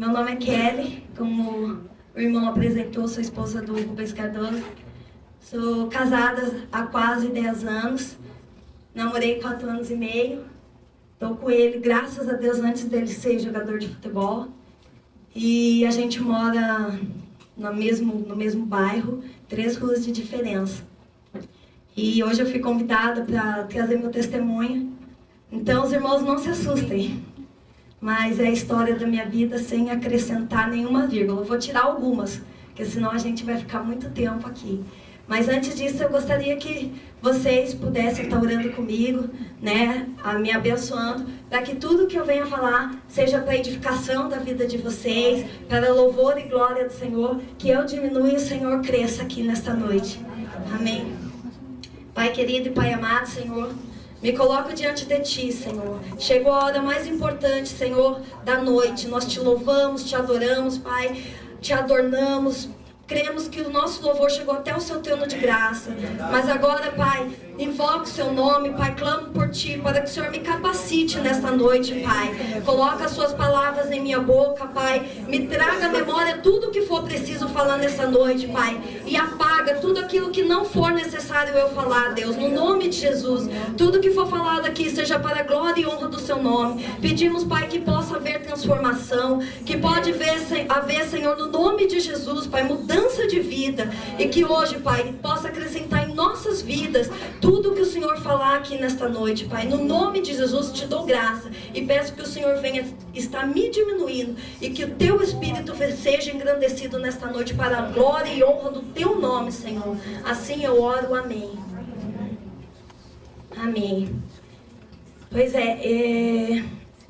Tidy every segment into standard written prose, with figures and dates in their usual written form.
Meu nome é Kelly, como o irmão apresentou, sou esposa do Rubens Cardoso. Sou casada há quase 10 anos, namorei 4 anos e meio. Estou com ele, graças a Deus, antes dele ser jogador de futebol. E a gente mora no mesmo bairro, 3 ruas de diferença. E hoje eu fui convidada para trazer meu testemunho. Então os irmãos não se assustem. Mas é a história da minha vida sem acrescentar nenhuma vírgula. Eu vou tirar algumas, porque senão a gente vai ficar muito tempo aqui. Mas antes disso, eu gostaria que vocês pudessem estar orando comigo, né, me abençoando, para que tudo que eu venha falar seja para a edificação da vida de vocês, para louvor e glória do Senhor, que eu diminua e o Senhor cresça aqui nesta noite. Amém. Pai querido e Pai amado, Senhor, me coloco diante de Ti, Senhor. Chegou a hora mais importante, Senhor, da noite. Nós Te louvamos, Te adoramos, Pai. Te adornamos. Cremos que o nosso louvor chegou até o Seu trono de graça. Mas agora, Pai, invoco o Seu nome, Pai. Clamo por Ti, para que o Senhor me capacite nesta noite, Pai. Coloca as Suas palavras em minha boca, Pai. Me traga à memória tudo o que for preciso falar nessa noite, Pai. E apaga tudo aquilo que não for necessário eu falar, Deus. No nome de Jesus. Tudo que for falado aqui seja para a glória e honra do Seu nome. Pedimos, Pai, que possa haver transformação. Que pode haver, Senhor, no nome de Jesus, Pai, mudança de vida, e que hoje, Pai, possa acrescentar em nossas vidas tudo que o Senhor falar aqui nesta noite, Pai. No nome de Jesus te dou graça e peço que o Senhor venha estar me diminuindo e que o Teu Espírito seja engrandecido nesta noite para a glória e honra do Teu nome, Senhor. Assim eu oro, amém. Amém. Pois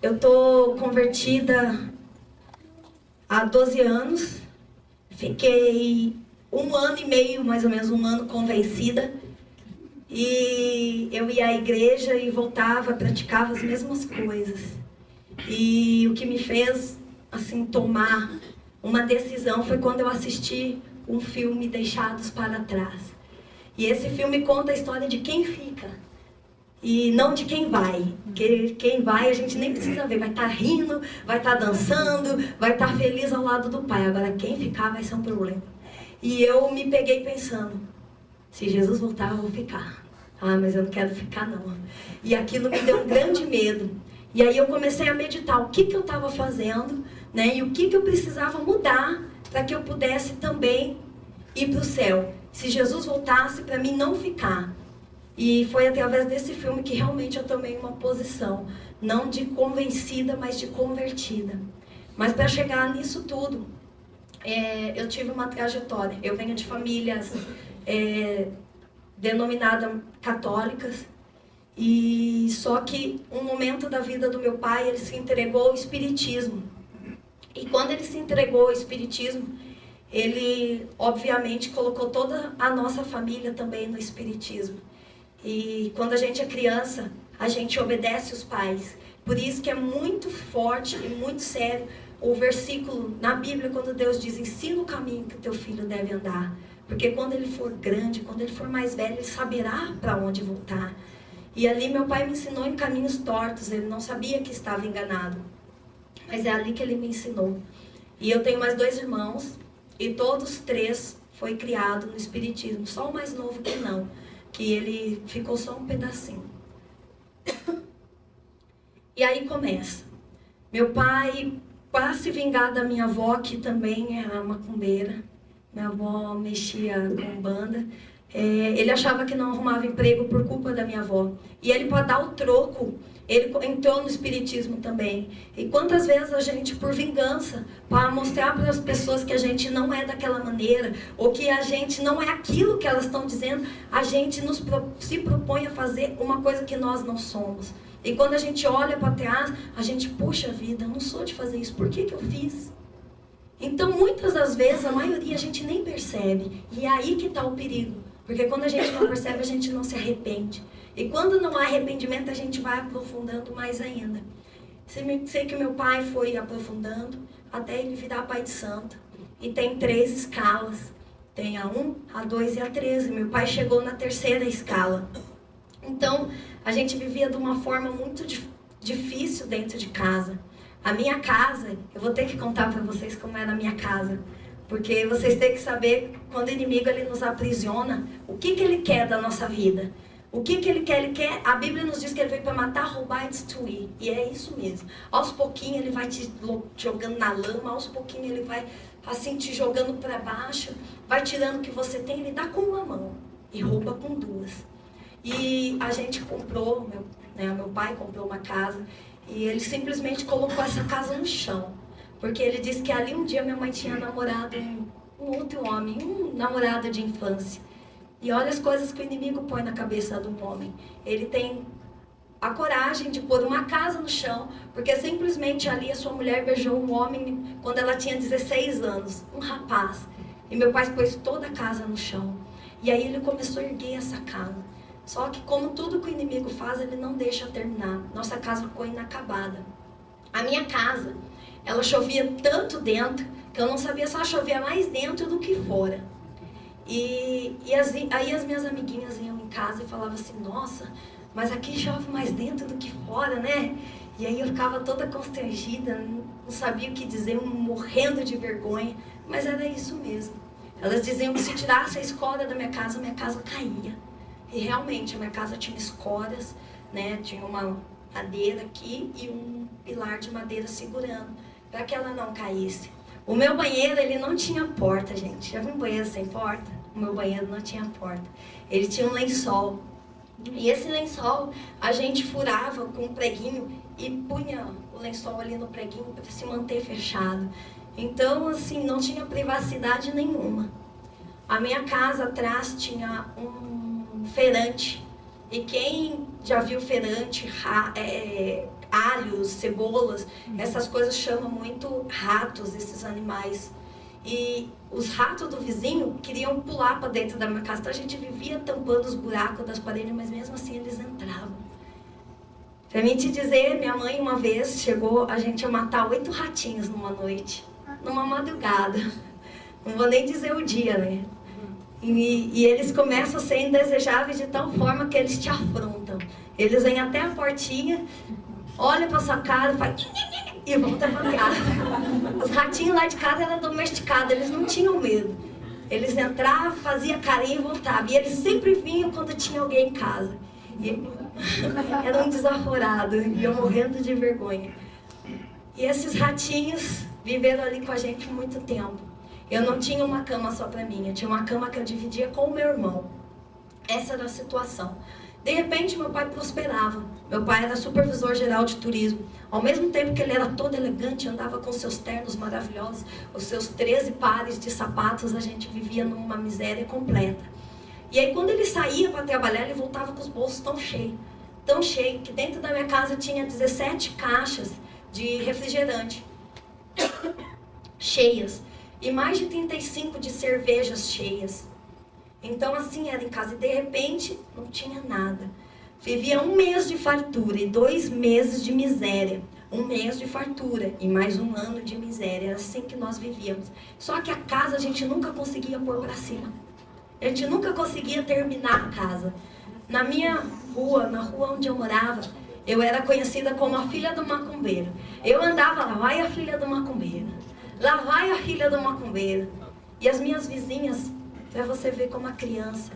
eu estou convertida há 12 anos. Fiquei 1 ano e meio, mais ou menos 1 ano, convencida. E eu ia à igreja e voltava, praticava as mesmas coisas. E o que me fez, assim, tomar uma decisão foi quando eu assisti um filme, Deixados para Trás. E esse filme conta a história de quem fica e não de quem vai. Quem vai a gente nem precisa ver, vai estar rindo, vai estar dançando, vai estar feliz ao lado do Pai. Agora quem ficar vai ser um problema. E eu me peguei pensando, se Jesus voltar eu vou ficar. Ah, mas eu não quero ficar não. E aquilo me deu um grande medo. E aí eu comecei a meditar o que eu estava fazendo, né, e o que eu precisava mudar para que eu pudesse também ir para o céu. Se Jesus voltasse, para mim não ficar. E foi através desse filme que realmente eu tomei uma posição, não de convencida, mas de convertida. Mas para chegar nisso tudo, eu tive uma trajetória. Eu venho de famílias denominadas católicas, e só que um momento da vida do meu pai, ele se entregou ao espiritismo. E quando ele se entregou ao espiritismo, ele obviamente colocou toda a nossa família também no espiritismo. E quando a gente é criança, a gente obedece os pais. Por isso que é muito forte e muito sério o versículo na Bíblia, quando Deus diz, ensina o caminho que o teu filho deve andar. Porque quando ele for grande, quando ele for mais velho, ele saberá para onde voltar. E ali meu pai me ensinou em caminhos tortos, ele não sabia que estava enganado. Mas é ali que ele me ensinou. E eu tenho mais 2 irmãos, e todos 3 foi criado no espiritismo, só o mais novo que não. Que ele ficou só um pedacinho. E aí começa. Meu pai, para se vingar da minha avó, que também é a macumbeira, minha avó mexia com banda, ele achava que não arrumava emprego por culpa da minha avó. E ele, para dar o troco, ele entrou no espiritismo também. E quantas vezes a gente, por vingança, para mostrar para as pessoas que a gente não é daquela maneira, ou que a gente não é aquilo que elas estão dizendo, a gente se propõe a fazer uma coisa que nós não somos. E quando a gente olha para trás, a gente, puxa vida, eu não sou de fazer isso, por que eu fiz? Então, muitas das vezes, a maioria a gente nem percebe. E é aí que está o perigo. Porque quando a gente não percebe, a gente não se arrepende. E quando não há arrependimento, a gente vai aprofundando mais ainda. Sei que meu pai foi aprofundando até ele virar pai de santo. E tem 3 escalas. Tem a 1, a 2 e a 13. Meu pai chegou na 3ª escala. Então, a gente vivia de uma forma muito difícil dentro de casa. A minha casa, eu vou ter que contar para vocês como era a minha casa. Porque vocês têm que saber, quando o inimigo ele nos aprisiona, o que ele quer da nossa vida. O que ele quer? Ele quer, a Bíblia nos diz que ele veio para matar, roubar e destruir. E é isso mesmo. Aos pouquinhos ele vai te jogando na lama, aos pouquinhos ele vai assim te jogando para baixo, vai tirando o que você tem, ele dá com uma mão e rouba com duas. E a gente comprou, meu pai comprou uma casa e ele simplesmente colocou essa casa no chão. Porque ele disse que ali um dia minha mãe tinha namorado um outro homem, um namorado de infância. E olha as coisas que o inimigo põe na cabeça do homem. Ele tem a coragem de pôr uma casa no chão, porque simplesmente ali a sua mulher beijou um homem quando ela tinha 16 anos, um rapaz. E meu pai pôs toda a casa no chão. E aí ele começou a erguer essa casa. Só que como tudo que o inimigo faz, ele não deixa terminar. Nossa casa ficou inacabada. A minha casa, ela chovia tanto dentro, que eu não sabia se ela chovia mais dentro do que fora. Aí as minhas amiguinhas iam em casa e falavam assim, nossa, mas aqui chove mais dentro do que fora, né? E aí eu ficava toda constrangida, não sabia o que dizer, morrendo de vergonha, mas era isso mesmo. Elas diziam que se tirasse a escora da minha casa caía. E realmente, a minha casa tinha escoras, né? Tinha uma madeira aqui e um pilar de madeira segurando, para que ela não caísse. O meu banheiro, ele não tinha porta, gente. Já viu um banheiro sem porta? O meu banheiro não tinha porta. Ele tinha um lençol. E esse lençol, a gente furava com um preguinho e punha o lençol ali no preguinho para se manter fechado. Então, assim, não tinha privacidade nenhuma. A minha casa atrás tinha um feirante. E quem já viu feirante, alhos, cebolas, essas coisas chamam muito ratos, esses animais. E os ratos do vizinho queriam pular para dentro da minha casa. Então a gente vivia tampando os buracos das paredes, mas mesmo assim eles entravam. Pra mim te dizer, minha mãe uma vez chegou a gente a matar 8 ratinhos numa noite, numa madrugada. Não vou nem dizer o dia, né? E eles começam a ser indesejáveis de tal forma que eles te afrontam. Eles vêm até a portinha, olham pra sua cara, faz e voltam pra casa. Os ratinhos lá de casa eram domesticados, eles não tinham medo. Eles entravam, faziam carinho e voltavam. E eles sempre vinham quando tinha alguém em casa. Era um desaforado, e eu morrendo de vergonha. E esses ratinhos viveram ali com a gente muito tempo. Eu não tinha uma cama só para mim, eu tinha uma cama que eu dividia com o meu irmão. Essa era a situação. De repente, meu pai prosperava. Meu pai era supervisor geral de turismo. Ao mesmo tempo que ele era todo elegante, andava com seus ternos maravilhosos, os seus 13 pares de sapatos, a gente vivia numa miséria completa. E aí, quando ele saía para trabalhar, ele voltava com os bolsos tão cheio, que dentro da minha casa tinha 17 caixas de refrigerante cheias. E mais de 35 de cervejas cheias. Então assim era em casa. E de repente não tinha nada. Vivia 1 mês de fartura e 2 meses de miséria. 1 mês de fartura e mais 1 ano de miséria. Era assim que nós vivíamos. Só que a casa a gente nunca conseguia pôr para cima. A gente nunca conseguia terminar a casa. Na minha rua, na rua onde eu morava, eu era conhecida como a filha do macumbeiro. Eu andava lá, vai a filha do macumbeiro. Lá vai a filha do macumbeiro. E as minhas vizinhas, para você ver como a criança,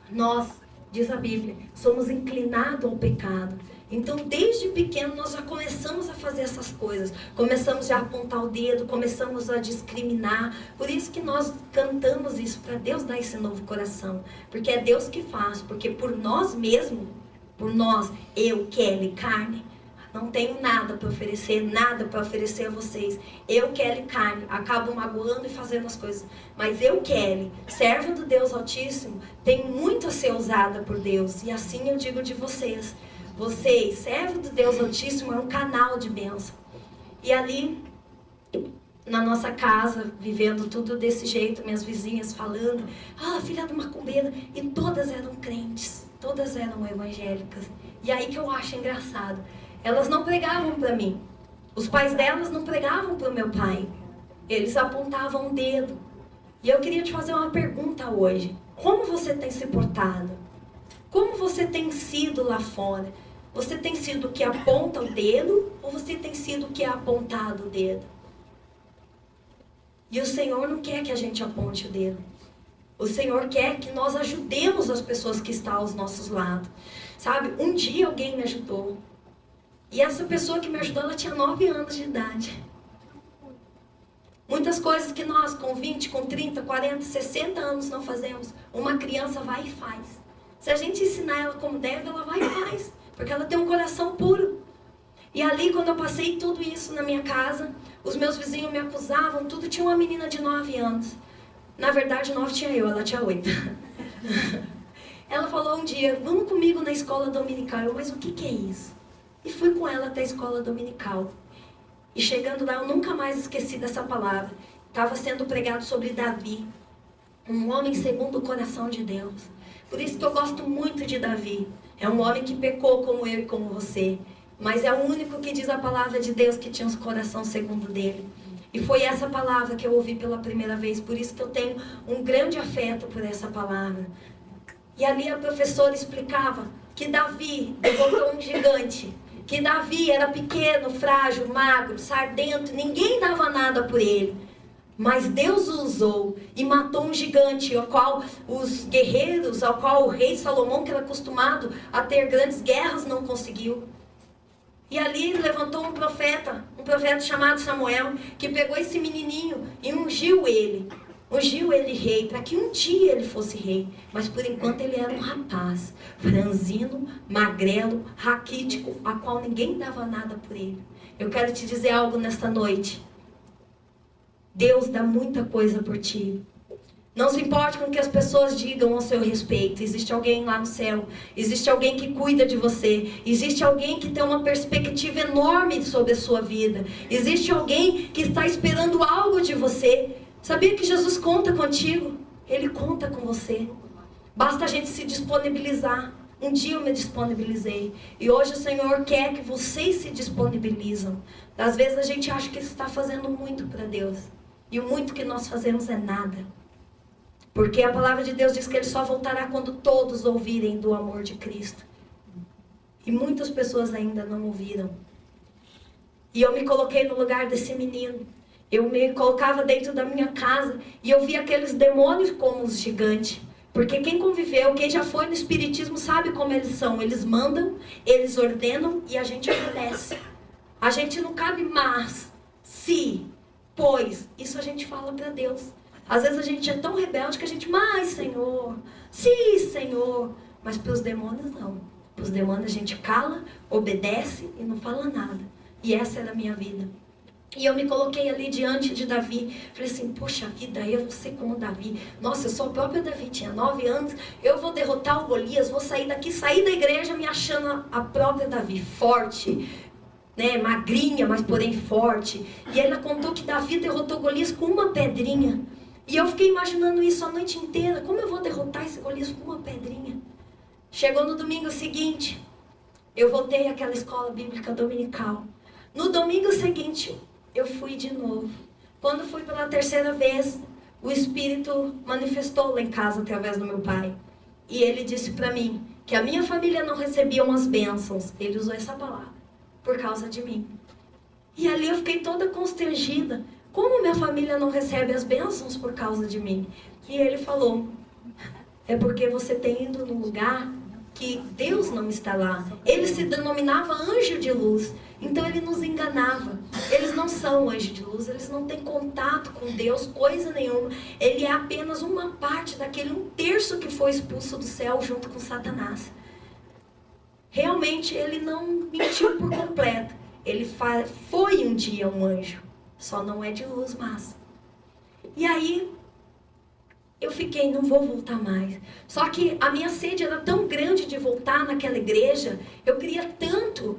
nós, diz a Bíblia, somos inclinados ao pecado. Então, desde pequeno, nós já começamos a fazer essas coisas. Começamos já a apontar o dedo, começamos a discriminar. Por isso que nós cantamos isso, para Deus dar esse novo coração. Porque é Deus que faz. Porque por nós mesmos, por nós, eu, Kelly, carne, não tenho nada para oferecer a vocês. Eu, Kelly, carne, acabo magoando e fazendo as coisas. Mas eu, Kelly, serva do Deus Altíssimo, tenho muito a ser usada por Deus. E assim eu digo de vocês. Vocês, servo do Deus Altíssimo, é um canal de bênção. E ali, na nossa casa, vivendo tudo desse jeito, minhas vizinhas falando, filha do macumbeiro, e todas eram crentes, todas eram evangélicas. E aí que eu acho engraçado. Elas não pregavam para mim. Os pais delas não pregavam para o meu pai. Eles apontavam o dedo. E eu queria te fazer uma pergunta hoje. Como você tem se portado? Como você tem sido lá fora? Você tem sido o que aponta o dedo ou você tem sido o que é apontado o dedo? E o Senhor não quer que a gente aponte o dedo. O Senhor quer que nós ajudemos as pessoas que estão aos nossos lados. Sabe, um dia alguém me ajudou. E essa pessoa que me ajudou, ela tinha 9 anos de idade. Muitas coisas que nós com 20, com 30, 40, 60 anos não fazemos, uma criança vai e faz. Se a gente ensinar ela como deve, ela vai e faz. Porque ela tem um coração puro. E ali, quando eu passei tudo isso na minha casa, os meus vizinhos me acusavam, tudo. Tinha uma menina de 9 anos. Na verdade, 9 tinha eu, ela tinha 8. Ela falou um dia, vamos comigo na escola dominical. Eu, mas o que é isso? E fui com ela até a escola dominical. E chegando lá, eu nunca mais esqueci dessa palavra. Estava sendo pregado sobre Davi, um homem segundo o coração de Deus. Por isso que eu gosto muito de Davi. É um homem que pecou como eu e como você. Mas é o único que diz a palavra de Deus que tinha um coração segundo dele. E foi essa palavra que eu ouvi pela primeira vez. Por isso que eu tenho um grande afeto por essa palavra. E ali a professora explicava que Davi derrotou um gigante. Que Davi era pequeno, frágil, magro, sardento. Ninguém dava nada por ele. Mas Deus o usou e matou um gigante, ao qual os guerreiros, ao qual o rei Salomão, que era acostumado a ter grandes guerras, não conseguiu. E ali levantou um profeta chamado Samuel, que pegou esse menininho e ungiu ele rei, para que um dia ele fosse rei. Mas por enquanto ele era um rapaz, franzino, magrelo, raquítico, a qual ninguém dava nada por ele. Eu quero te dizer algo nesta noite. Deus dá muita coisa por ti. Não se importe com o que as pessoas digam ao seu respeito. Existe alguém lá no céu. Existe alguém que cuida de você. Existe alguém que tem uma perspectiva enorme sobre a sua vida. Existe alguém que está esperando algo de você. Sabia que Jesus conta contigo? Ele conta com você. Basta a gente se disponibilizar. Um dia eu me disponibilizei. E hoje o Senhor quer que vocês se disponibilizam. Às vezes a gente acha que está fazendo muito para Deus. E o muito que nós fazemos é nada. Porque a palavra de Deus diz que Ele só voltará quando todos ouvirem do amor de Cristo. E muitas pessoas ainda não ouviram. E eu me coloquei no lugar desse menino. Eu me colocava dentro da minha casa e eu via aqueles demônios como os gigantes. Porque quem conviveu, quem já foi no espiritismo sabe como eles são. Eles mandam, eles ordenam e a gente obedece. A gente não cabe mais, se, pois. Isso a gente fala para Deus. Às vezes a gente é tão rebelde que a gente, mas Senhor, sim Senhor. Mas para os demônios não. Para os demônios a gente cala, obedece e não fala nada. E essa era a minha vida. E eu me coloquei ali diante de Davi. Falei assim, poxa vida, eu vou ser como Davi. Nossa, eu sou o próprio Davi, tinha 9 anos. Eu vou derrotar o Golias, vou sair daqui, sair da igreja me achando a própria Davi, forte, né, magrinha, mas porém forte. E ela contou que Davi derrotou Golias com uma pedrinha. E eu fiquei imaginando isso a noite inteira. Como eu vou derrotar esse Golias com uma pedrinha? Chegou no domingo seguinte, eu voltei àquela escola bíblica dominical. No domingo seguinte, eu fui de novo. Quando fui pela terceira vez, o Espírito manifestou lá em casa através do meu pai. E ele disse para mim que a minha família não recebia umas bênçãos. Ele usou essa palavra, por causa de mim. E ali eu fiquei toda constrangida. Como minha família não recebe as bênçãos por causa de mim? E ele falou, é porque você tem ido num lugar que Deus não está lá. Ele se denominava anjo de luz. Então ele nos enganava. Eles não são anjo de luz, eles não têm contato com Deus, coisa nenhuma. Ele é apenas uma parte daquele 1/3 que foi expulso do céu junto com Satanás. Realmente ele não mentiu por completo. Ele foi um dia um anjo, só não é de luz mais. E aí eu fiquei, não vou voltar mais. Só que a minha sede era tão grande de voltar naquela igreja. Eu queria tanto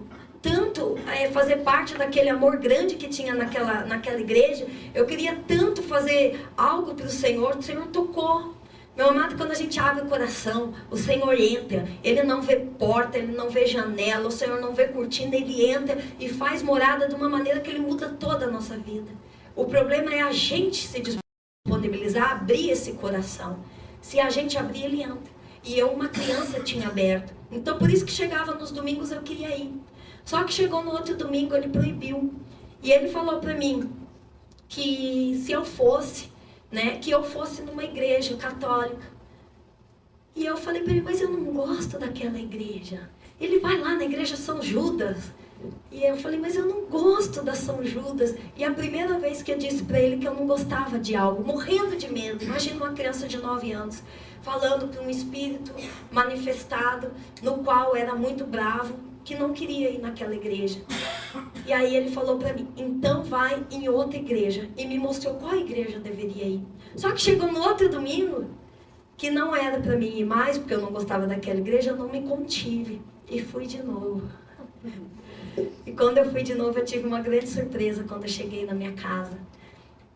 fazer parte daquele amor grande que tinha naquela igreja. Eu queria tanto fazer algo para o Senhor tocou. Meu amado, quando a gente abre o coração, o Senhor entra. Ele não vê porta, Ele não vê janela, o Senhor não vê cortina, Ele entra e faz morada de uma maneira que Ele muda toda a nossa vida. O problema é a gente se disponibilizar, abrir esse coração. Se a gente abrir, Ele entra. E eu, uma criança, tinha aberto. Então, por isso que chegava nos domingos, eu queria ir. Só que chegou no outro domingo, ele proibiu. E ele falou para mim que se eu fosse, né, que eu fosse numa igreja católica. E eu falei para ele, mas eu não gosto daquela igreja. Ele vai lá na igreja São Judas. E eu falei, mas eu não gosto da São Judas. E a primeira vez que eu disse para ele que eu não gostava de algo, morrendo de medo. Imagina uma criança de 9 anos, falando para um espírito manifestado, no qual era muito bravo, que não queria ir naquela igreja. E aí ele falou para mim, então vai em outra igreja. E me mostrou qual igreja eu deveria ir. Só que chegou no outro domingo, que não era para mim ir mais, porque eu não gostava daquela igreja, eu não me contive. E fui de novo. E quando eu fui de novo, eu tive uma grande surpresa quando eu cheguei na minha casa.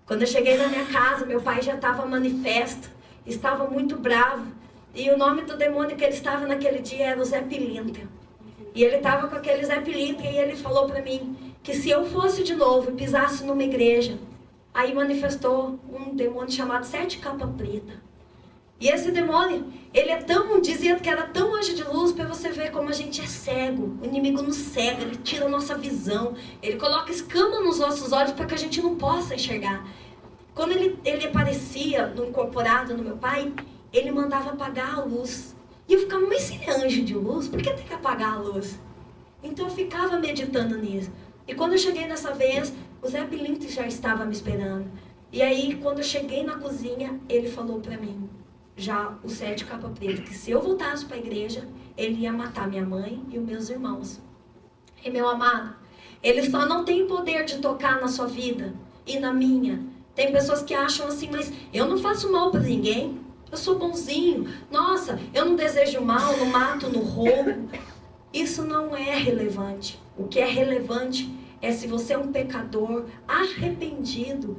Quando eu cheguei na minha casa, meu pai já estava manifesto, estava muito bravo. E o nome do demônio que ele estava naquele dia era o Zé Pilintra. E ele estava com aquele Zé Pilintra e ele falou para mim que se eu fosse de novo e pisasse numa igreja, aí manifestou um demônio chamado Sete Capa Preta. E esse demônio, ele é tão, dizia que era tão anjo de luz, para você ver como a gente é cego. O inimigo nos cega, ele tira a nossa visão. Ele coloca escama nos nossos olhos para que a gente não possa enxergar. Quando ele aparecia incorporado no meu pai, ele mandava apagar a luz. E eu ficava, mas se ele é anjo de luz, por que tem que apagar a luz? Então eu ficava meditando nisso. E quando eu cheguei dessa vez, o Zé Pilintra já estava me esperando. E aí, quando eu cheguei na cozinha, ele falou para mim, já o Sete Capa Preta, que se eu voltasse para a igreja, ele ia matar minha mãe e os meus irmãos. E meu amado, ele só não tem poder de tocar na sua vida e na minha. Tem pessoas que acham assim, mas eu não faço mal para ninguém, eu sou bonzinho, nossa, eu não desejo mal, não mato, não roubo. Isso não é relevante. O que é relevante é se você é um pecador arrependido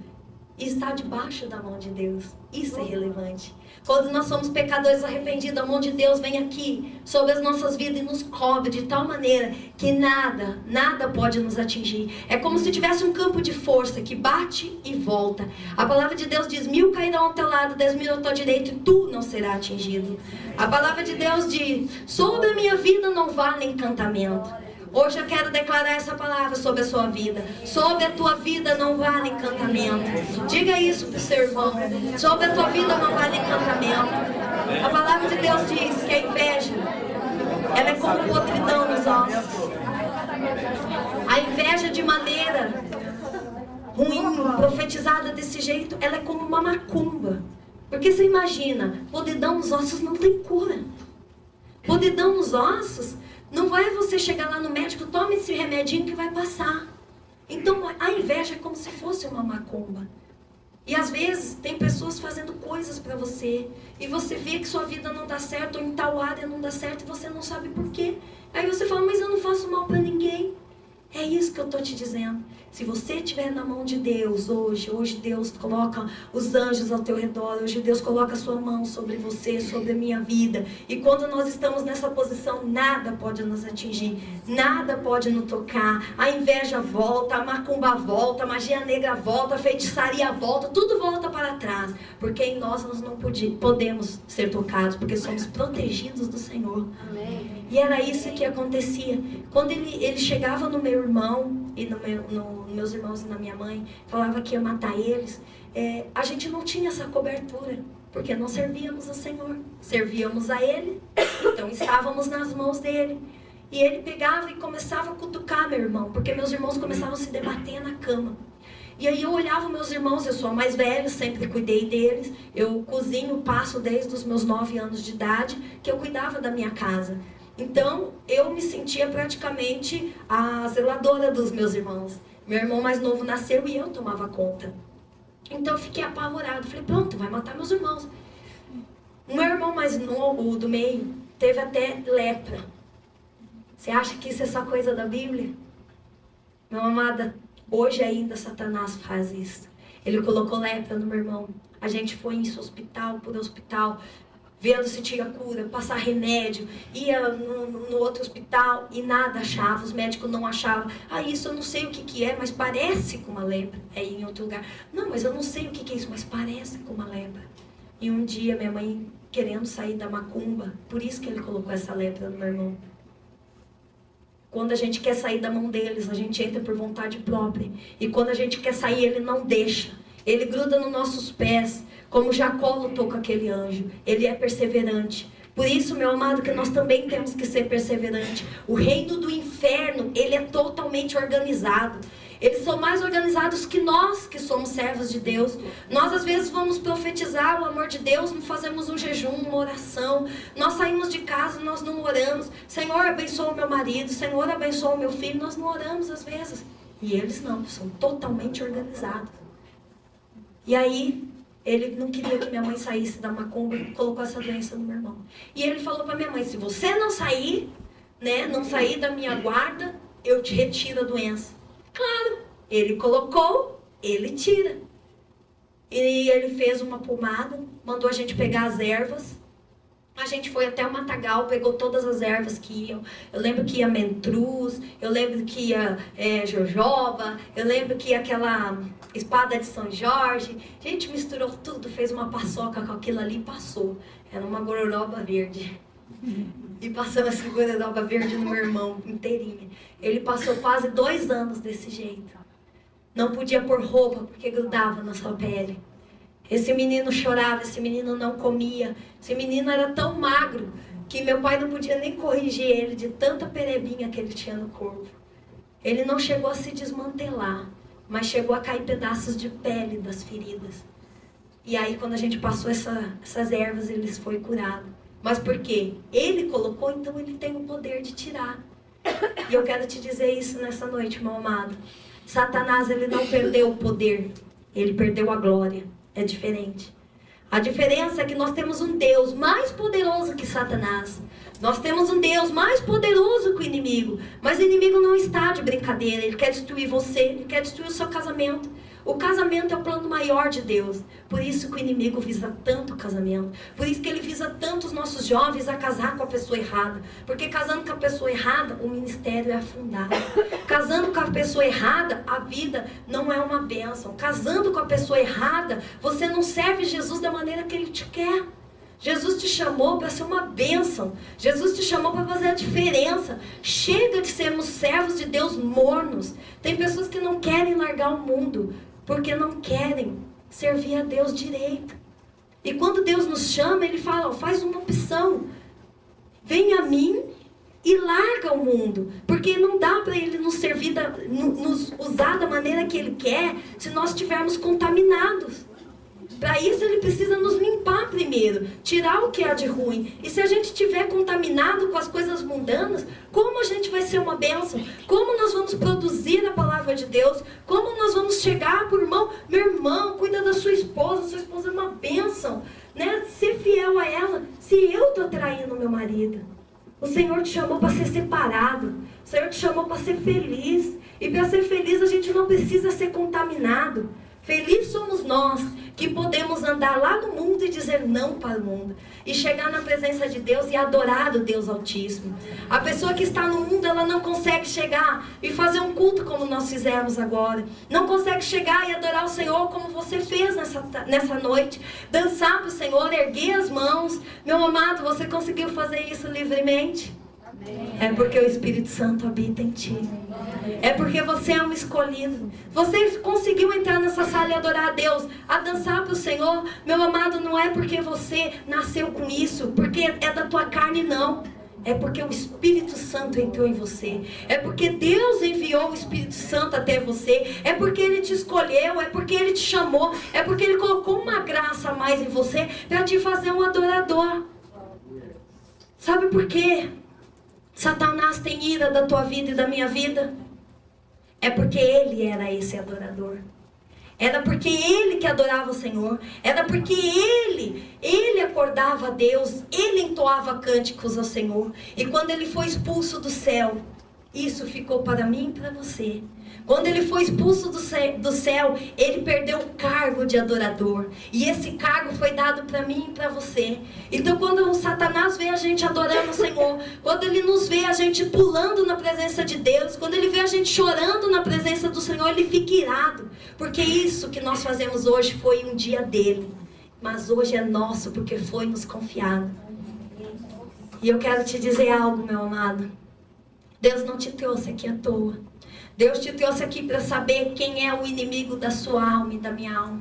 e está debaixo da mão de Deus. Isso é relevante. Quando nós somos pecadores arrependidos, a mão de Deus vem aqui sobre as nossas vidas e nos cobre de tal maneira que nada pode nos atingir. É como se tivesse um campo de força que bate e volta. A palavra de Deus diz, 1000 cairão ao teu lado, 10.000 ao teu direito e tu não será atingido. A palavra de Deus diz, sobre a minha vida não vale encantamento. Hoje eu quero declarar essa palavra sobre a sua vida. Sobre a tua vida não vale encantamento. Diga isso para o seu irmão. Sobre a tua vida não vale encantamento. A palavra de Deus diz que a inveja, ela é como podridão nos ossos. A inveja de maneira ruim, profetizada desse jeito, ela é como uma macumba. Porque você imagina, podridão nos ossos não tem cura. Podridão nos ossos não vai você chegar lá no médico, tome esse remedinho que vai passar. Então a inveja é como se fosse uma macumba. E às vezes tem pessoas fazendo coisas para você. E você vê que sua vida não dá certo, ou em tal área não dá certo, e você não sabe por quê. Aí você fala, mas eu não faço mal para ninguém. É isso que eu estou te dizendo. Se você estiver na mão de Deus hoje Deus coloca os anjos ao teu redor, hoje Deus coloca a sua mão sobre você, sobre a minha vida. E quando nós estamos nessa posição, nada pode nos atingir, nada pode nos tocar. A inveja volta, a macumba volta, a magia negra volta, a feitiçaria volta, tudo volta para trás. Porque em nós não podemos ser tocados, porque somos protegidos do Senhor. Amém. E era isso que acontecia. Quando ele chegava no meu irmão e nos meus irmãos e na minha mãe, falava que ia matar eles, a gente não tinha essa cobertura, porque não servíamos ao Senhor, servíamos a Ele, então estávamos nas mãos dele. E ele pegava e começava a cutucar meu irmão, porque meus irmãos começavam a se debater na cama. E aí eu olhava meus irmãos, eu sou a mais velha, sempre cuidei deles, eu cozinho, passo desde os meus 9 anos de idade, que eu cuidava da minha casa. Então, eu me sentia praticamente a zeladora dos meus irmãos. Meu irmão mais novo nasceu e eu tomava conta. Então, eu fiquei apavorado. Falei, pronto, vai matar meus irmãos. O meu irmão mais novo, o do meio, teve até lepra. Você acha que isso é só coisa da Bíblia? Meu amada, hoje ainda Satanás faz isso. Ele colocou lepra no meu irmão. A gente foi em hospital por hospital, vendo se tinha cura, passar remédio, ia no outro hospital e nada achava, os médicos não achavam. Ah, isso eu não sei o que é, mas parece com uma lepra. É em outro lugar. Não, mas eu não sei o que é isso, mas parece com uma lepra. E um dia minha mãe querendo sair da macumba, por isso que ele colocou essa lepra no meu irmão. Quando a gente quer sair da mão deles, a gente entra por vontade própria. E quando a gente quer sair, ele não deixa. Ele gruda nos nossos pés, como Jacó lutou com aquele anjo. Ele é perseverante. Por isso, meu amado, que nós também temos que ser perseverantes. O reino do inferno, ele é totalmente organizado. Eles são mais organizados que nós, que somos servos de Deus. Nós, às vezes, vamos profetizar o amor de Deus, não fazemos um jejum, uma oração. Nós saímos de casa, nós não oramos. Senhor, abençoa o meu marido. Senhor, abençoa o meu filho. Nós não oramos, às vezes. E eles não, são totalmente organizados. E aí, ele não queria que minha mãe saísse da macumba, colocou essa doença no meu irmão. E ele falou para minha mãe, se você não sair, né, não sair da minha guarda, eu te retiro a doença. Claro, ele colocou, ele tira. E ele fez uma pomada, mandou a gente pegar as ervas. A gente foi até o matagal, pegou todas as ervas que iam. Eu lembro que ia mentruz, eu lembro que ia jojoba, eu lembro que ia aquela espada de São Jorge. A gente misturou tudo, fez uma paçoca com aquilo ali e passou. Era uma gororoba verde. E passamos essa gororoba verde no meu irmão, inteirinha. Ele passou quase 2 anos desse jeito. Não podia pôr roupa porque grudava na sua pele. Esse menino chorava, esse menino não comia. Esse menino era tão magro que meu pai não podia nem corrigir ele de tanta perebinha que ele tinha no corpo. Ele não chegou a se desmantelar, mas chegou a cair pedaços de pele das feridas. E aí quando a gente passou essas ervas, ele foi curado. Mas por quê? Ele colocou, então ele tem o poder de tirar. E eu quero te dizer isso nessa noite, meu amado. Satanás, ele não perdeu o poder, ele perdeu a glória. É diferente. A diferença é que nós temos um Deus mais poderoso que Satanás. Nós temos um Deus mais poderoso que o inimigo. Mas o inimigo não está de brincadeira. Ele quer destruir você, ele quer destruir o seu casamento. O casamento é o plano maior de Deus. Por isso que o inimigo visa tanto o casamento. Por isso que ele visa tanto os nossos jovens a casar com a pessoa errada. Porque casando com a pessoa errada, o ministério é afundado. Casando com a pessoa errada, a vida não é uma bênção. Casando com a pessoa errada, você não serve Jesus da maneira que ele te quer. Jesus te chamou para ser uma bênção. Jesus te chamou para fazer a diferença. Chega de sermos servos de Deus mornos. Tem pessoas que não querem largar o mundo porque não querem servir a Deus direito. E quando Deus nos chama, Ele fala, ó, faz uma opção. Vem a mim e larga o mundo. Porque não dá para Ele nos servir, nos usar da maneira que Ele quer, se nós estivermos contaminados. Para isso ele precisa nos limpar primeiro, tirar o que há de ruim. E se a gente estiver contaminado com as coisas mundanas, como a gente vai ser uma bênção? Como nós vamos produzir a palavra de Deus? Como nós vamos chegar por irmão? Meu irmão, cuida da sua esposa é uma bênção. Né? Ser fiel a ela. Se eu estou traindo meu marido, o Senhor te chamou para ser separado. O Senhor te chamou para ser feliz. E para ser feliz a gente não precisa ser contaminado. Feliz somos nós que podemos andar lá no mundo e dizer não para o mundo. E chegar na presença de Deus e adorar o Deus Altíssimo. A pessoa que está no mundo, ela não consegue chegar e fazer um culto como nós fizemos agora. Não consegue chegar e adorar o Senhor como você fez nessa noite. Dançar para o Senhor, erguer as mãos. Meu amado, você conseguiu fazer isso livremente? É porque o Espírito Santo habita em ti. É porque você é um escolhido. Você conseguiu entrar nessa sala e adorar a Deus, a dançar para o Senhor. Meu amado, não é porque você nasceu com isso, porque é da tua carne, não. É porque o Espírito Santo entrou em você. É porque Deus enviou o Espírito Santo até você. É porque Ele te escolheu. É porque Ele te chamou. É porque Ele colocou uma graça a mais em você para te fazer um adorador. Sabe por quê? Satanás tem ira da tua vida e da minha vida. É porque ele era esse adorador. Era porque ele que adorava o Senhor. Era porque ele acordava a Deus. Ele entoava cânticos ao Senhor. E quando ele foi expulso do céu, isso ficou para mim e para você. Quando ele foi expulso do céu, ele perdeu o cargo de adorador. E esse cargo foi dado para mim e para você. Então quando o Satanás vê a gente adorando o Senhor, quando ele nos vê a gente pulando na presença de Deus, quando ele vê a gente chorando na presença do Senhor, ele fica irado. Porque isso que nós fazemos hoje foi um dia dele. mas hoje é nosso porque foi nos confiado. E eu quero te dizer algo, meu amado. Deus não te trouxe aqui à toa. Deus te trouxe aqui para saber quem é o inimigo da sua alma e da minha alma.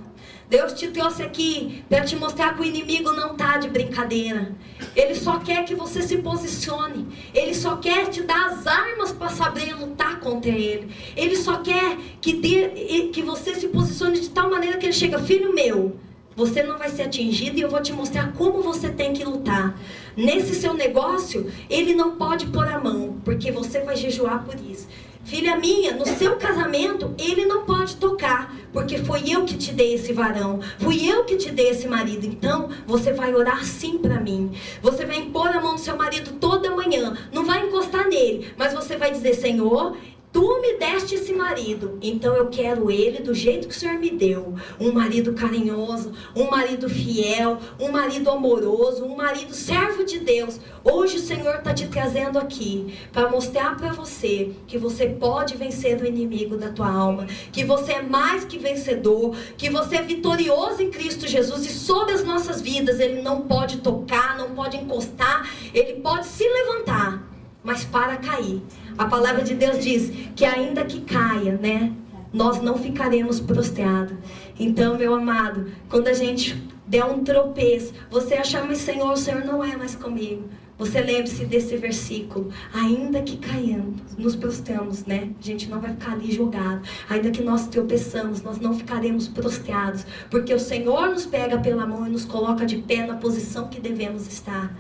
Deus te trouxe aqui para te mostrar que o inimigo não está de brincadeira. Ele só quer que você se posicione. Ele só quer te dar as armas para saber lutar contra ele. Ele só quer que você se posicione de tal maneira que ele chega: filho meu, você não vai ser atingido e eu vou te mostrar como você tem que lutar. Nesse seu negócio, ele não pode pôr a mão, porque você vai jejuar por isso. Filha minha, no seu casamento, ele não pode tocar, porque foi eu que te dei esse varão, fui eu que te dei esse marido. Então, você vai orar sim para mim. Você vai impor a mão no seu marido toda manhã, não vai encostar nele, mas você vai dizer: Senhor, tu me deste esse marido, então eu quero ele do jeito que o Senhor me deu. Um marido carinhoso, um marido fiel, um marido amoroso, um marido servo de Deus. Hoje o Senhor está te trazendo aqui para mostrar para você que você pode vencer o inimigo da tua alma, que você é mais que vencedor, que você é vitorioso em Cristo Jesus, e sobre as nossas vidas ele não pode tocar, não pode encostar, ele pode se levantar, mas para cair. A palavra de Deus diz que ainda que caia, né, nós não ficaremos prostrados. Então, meu amado, quando a gente der um tropeço, você achar: mas Senhor, o Senhor não é mais comigo. Você lembre-se desse versículo: ainda que caiamos, nos prostramos, né? A gente não vai ficar ali jogado. Ainda que nós tropeçamos, nós não ficaremos prostrados, porque o Senhor nos pega pela mão e nos coloca de pé na posição que devemos estar.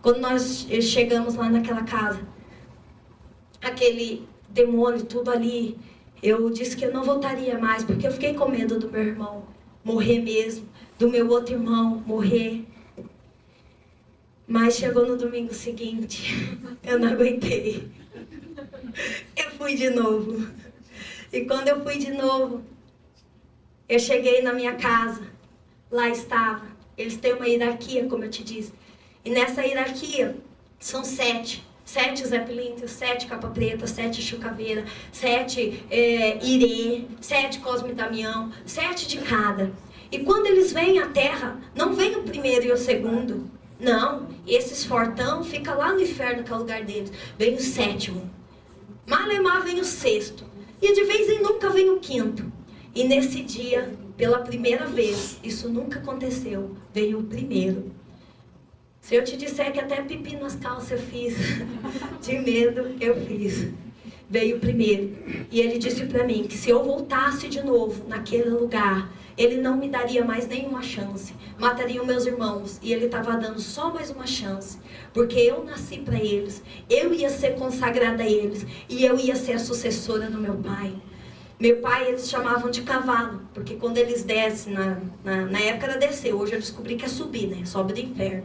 Quando nós chegamos lá naquela casa, aquele demônio, tudo ali, eu disse que eu não voltaria mais, porque eu fiquei com medo do meu irmão morrer mesmo, do meu outro irmão morrer. Mas chegou no domingo seguinte, eu não aguentei. Eu fui de novo. E quando eu fui de novo, eu cheguei na minha casa, lá estava. Eles têm uma hierarquia, como eu te disse. E nessa hierarquia, são 7. 7 Zé Pilintra, 7 Capa Preta, 7 Chucaveira, 7 Irê, 7 Cosme Damião, 7 de cada. E quando eles vêm à terra, não vem o primeiro e o segundo. Não, esses fortão ficam lá no inferno, que é o lugar deles. Vem o 7º. Malemar vem o 6º. E de vez em nunca vem o 5º. E nesse dia, pela primeira vez, isso nunca aconteceu, veio o primeiro. Se eu te disser que até pipi nas calças eu fiz, de medo eu fiz. Veio o primeiro. E ele disse para mim que se eu voltasse de novo naquele lugar, ele não me daria mais nenhuma chance. Mataria os meus irmãos. E ele estava dando só mais uma chance. Porque eu nasci para eles. Eu ia ser consagrada a eles. E eu ia ser a sucessora do meu pai. Meu pai, eles chamavam de cavalo, porque quando eles descem, na época era descer, hoje eu descobri que é subir, né? Sobe do inferno.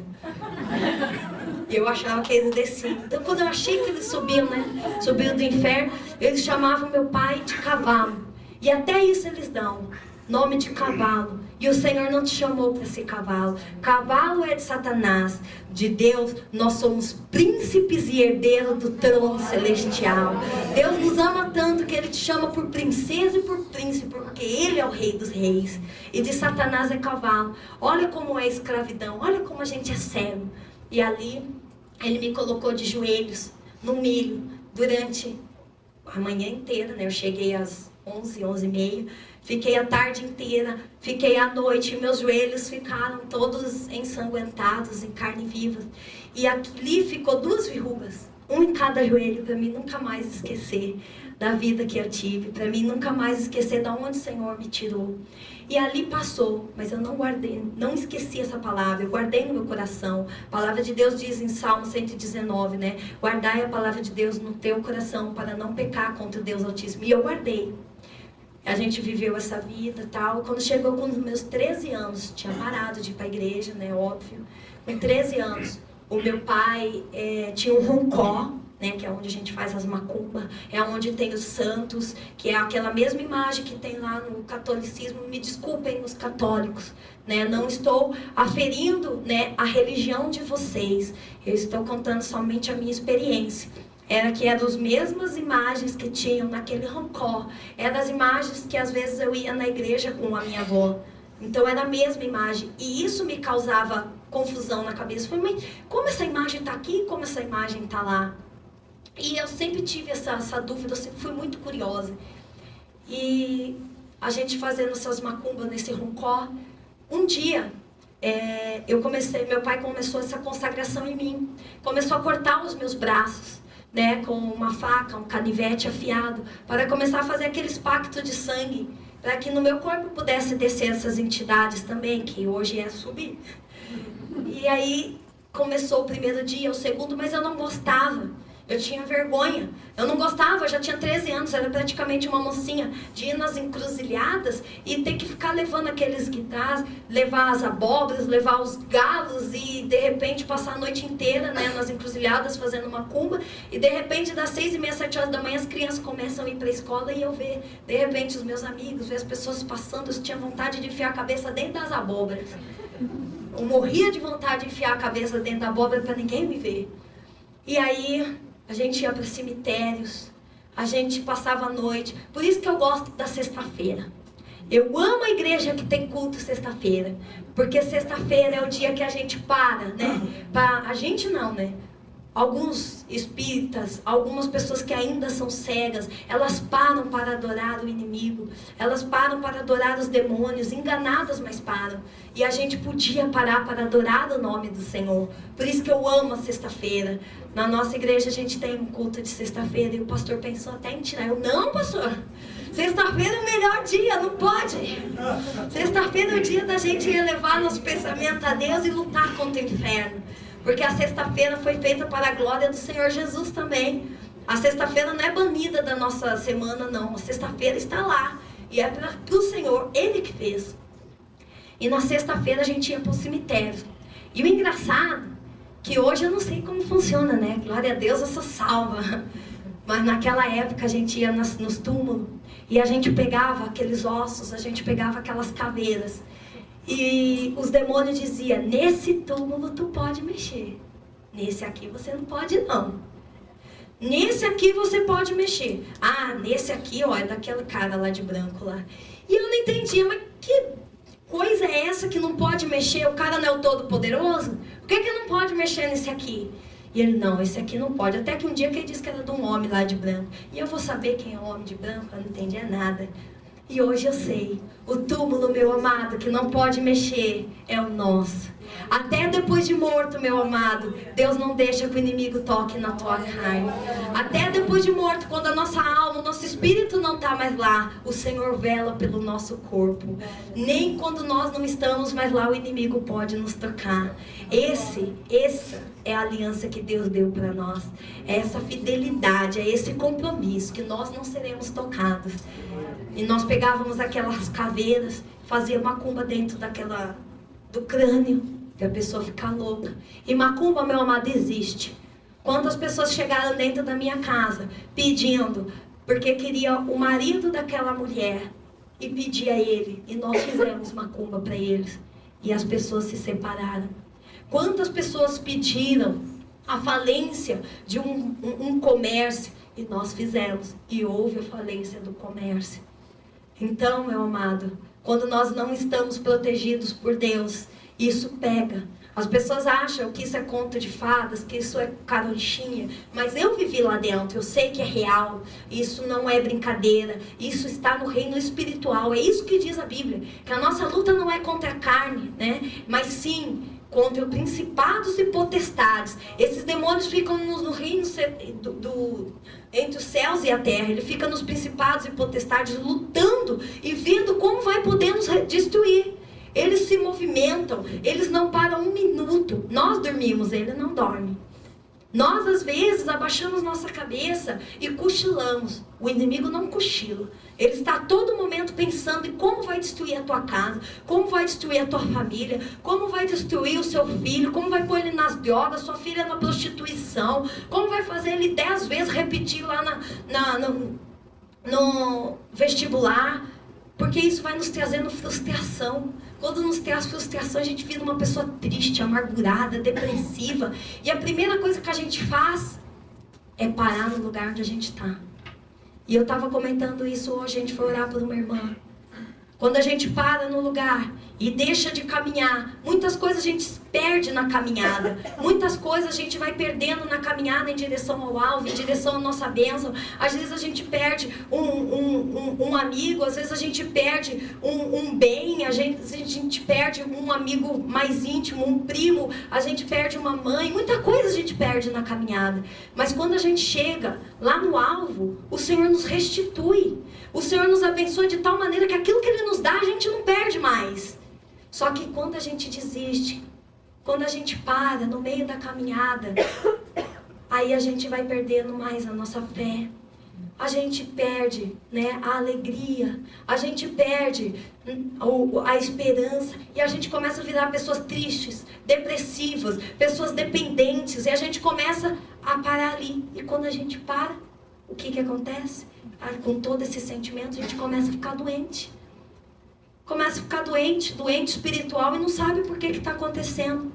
E eu achava que eles desciam. Então quando eu achei que eles subiam, né? Subiam do inferno, eles chamavam meu pai de cavalo. E até isso eles dão, nome de cavalo. E o Senhor não te chamou para ser cavalo. Cavalo é de Satanás. De Deus, nós somos príncipes e herdeiros do trono celestial. Deus nos ama tanto que Ele te chama por princesa e por príncipe, porque Ele é o rei dos reis. E de Satanás é cavalo. Olha como é a escravidão, olha como a gente é cego. E ali, Ele me colocou de joelhos, no milho, durante a manhã inteira, né? Eu cheguei às 11, 11h30. Fiquei a tarde inteira, fiquei à noite, meus joelhos ficaram todos ensanguentados, em carne viva. E ali ficou 2 verrugas, um em cada joelho, para mim nunca mais esquecer da vida que eu tive, para mim nunca mais esquecer de onde o Senhor me tirou. E ali passou, mas eu não guardei, não esqueci essa palavra, eu guardei no meu coração. A palavra de Deus diz em Salmo 119, né? Guardai a palavra de Deus no teu coração, para não pecar contra o Deus Altíssimo. E eu guardei. A gente viveu essa vida e tal. Quando chegou com os meus 13 anos, tinha parado de ir para a igreja, né, óbvio. Com 13 anos, o meu pai tinha um roncó, né, que é onde a gente faz as macumbas, é onde tem os santos, que é aquela mesma imagem que tem lá no catolicismo. Me desculpem os católicos, né, não estou aferindo, né, a religião de vocês. Eu estou contando somente a minha experiência. Eram as mesmas imagens que tinham naquele roncó. Eram as imagens que às vezes eu ia na igreja com a minha avó. Então era a mesma imagem. E isso me causava confusão na cabeça. Eu falei, mas como essa imagem está aqui, como essa imagem está lá? E eu sempre tive essa dúvida, eu sempre fui muito curiosa. E a gente fazendo essas macumbas nesse roncó, um dia meu pai começou essa consagração em mim. Começou a cortar os meus braços, né, com uma faca, um canivete afiado, para começar a fazer aqueles pactos de sangue, para que no meu corpo pudesse descer essas entidades também, que hoje é subir. E aí começou o primeiro dia, o segundo, mas eu não gostava. Eu tinha vergonha, eu não gostava, eu já tinha 13 anos, era praticamente uma mocinha, de ir nas encruzilhadas e ter que ficar levando aqueles guitarras, levar as abóboras, levar os galos e de repente passar a noite inteira, né, nas encruzilhadas fazendo macumba, e de repente das 6h30, 7 horas da manhã as crianças começam a ir para a escola e eu ver, de repente os meus amigos, ver as pessoas passando, eu tinha vontade de enfiar a cabeça dentro das abóboras. Eu morria de vontade de enfiar a cabeça dentro da abóbora para ninguém me ver. E aí a gente ia para cemitérios, a gente passava a noite. Por isso que eu gosto da sexta-feira. Eu amo a igreja que tem culto sexta-feira. Porque sexta-feira é o dia que a gente para, né? A gente não, né? Alguns espíritas, algumas pessoas que ainda são cegas, elas param para adorar o inimigo. Elas param para adorar os demônios, enganadas, mas param. E a gente podia parar para adorar o nome do Senhor. Por isso que eu amo a sexta-feira. Na nossa igreja a gente tem um culto de sexta-feira e o pastor pensou até em tirar. Eu, não, pastor, sexta-feira é o melhor dia, não pode. Sexta-feira é o dia da gente elevar nosso pensamento a Deus e lutar contra o inferno. Porque a sexta-feira foi feita para a glória do Senhor Jesus também. A sexta-feira não é banida da nossa semana, não. A sexta-feira está lá. E é para o Senhor, Ele que fez. E na sexta-feira a gente ia para o cemitério. E o engraçado, que hoje eu não sei como funciona, né? Glória a Deus, eu sou salva. Mas naquela época a gente ia nos túmulos. E a gente pegava aqueles ossos, a gente pegava aquelas caveiras. E os demônios diziam, nesse túmulo tu pode mexer. Nesse aqui você não pode não. Nesse aqui você pode mexer. Ah, nesse aqui, ó, é daquele cara lá de branco lá. E eu não entendia, mas que coisa é essa que não pode mexer? O cara não é o todo-poderoso? Por que não pode mexer nesse aqui? E ele, não, esse aqui não pode. Até que um dia que ele disse que era de um homem lá de branco. E eu vou saber quem é o homem de branco? Eu não entendia nada. E hoje eu sei, o túmulo, meu amado, que não pode mexer, é o nosso. Até depois de morto, meu amado, Deus não deixa que o inimigo toque na tua carne. Até depois de morto, quando a nossa alma, o nosso espírito não está mais lá, o Senhor vela pelo nosso corpo. Nem quando nós não estamos mais lá, o inimigo pode nos tocar. Essa é a aliança que Deus deu para nós. É essa fidelidade, é esse compromisso, que nós não seremos tocados. E nós pegávamos aquelas caveiras, fazia macumba dentro do crânio, que a pessoa fica louca. E macumba, meu amado, existe. Quantas pessoas chegaram dentro da minha casa pedindo, porque queria o marido daquela mulher, e pedia a ele, e nós fizemos macumba para eles, e as pessoas se separaram. Quantas pessoas pediram a falência de um comércio, e nós fizemos, e houve a falência do comércio. Então, meu amado, quando nós não estamos protegidos por Deus, isso pega. As pessoas acham que isso é conto de fadas, que isso é caronchinha, mas eu vivi lá dentro, eu sei que é real, isso não é brincadeira, isso está no reino espiritual, é isso que diz a Bíblia, que a nossa luta não é contra a carne, né? Mas sim contra principados e potestades. Esses demônios ficam no reino entre os céus e a terra. Ele fica nos principados e potestades lutando e vendo como vai poder nos destruir. Eles se movimentam, eles não param um minuto. Nós dormimos, ele não dorme. Nós às vezes abaixamos nossa cabeça e cochilamos. O inimigo não cochila. Ele está a todo momento pensando em como vai destruir a tua casa, como vai destruir a tua família, como vai destruir o seu filho, como vai pôr ele nas drogas, sua filha na prostituição, como vai fazer ele 10 vezes repetir lá no vestibular, porque isso vai nos trazendo frustração. Quando nos traz frustração, a gente vira uma pessoa triste, amargurada, depressiva. E a primeira coisa que a gente faz é parar no lugar onde a gente está. E eu estava comentando isso hoje, a gente foi orar por uma irmã. Quando a gente para no lugar e deixa de caminhar. Muitas coisas a gente perde na caminhada. Muitas coisas a gente vai perdendo na caminhada em direção ao alvo, em direção à nossa bênção. Às vezes a gente perde um amigo, às vezes a gente perde um bem, a gente perde um amigo mais íntimo, um primo, a gente perde uma mãe. Muita coisa a gente perde na caminhada. Mas quando a gente chega lá no alvo, o Senhor nos restitui. O Senhor nos abençoa de tal maneira que aquilo que Ele nos dá, a gente não perde mais. Só que quando a gente desiste, quando a gente para no meio da caminhada, aí a gente vai perdendo mais a nossa fé. A gente perde, né, a alegria, a gente perde a esperança e a gente começa a virar pessoas tristes, depressivas, pessoas dependentes, e a gente começa a parar ali. E quando a gente para, o que acontece? Com todo esse sentimento, a gente começa a ficar doente. Começa a ficar doente espiritual, e não sabe por que está acontecendo.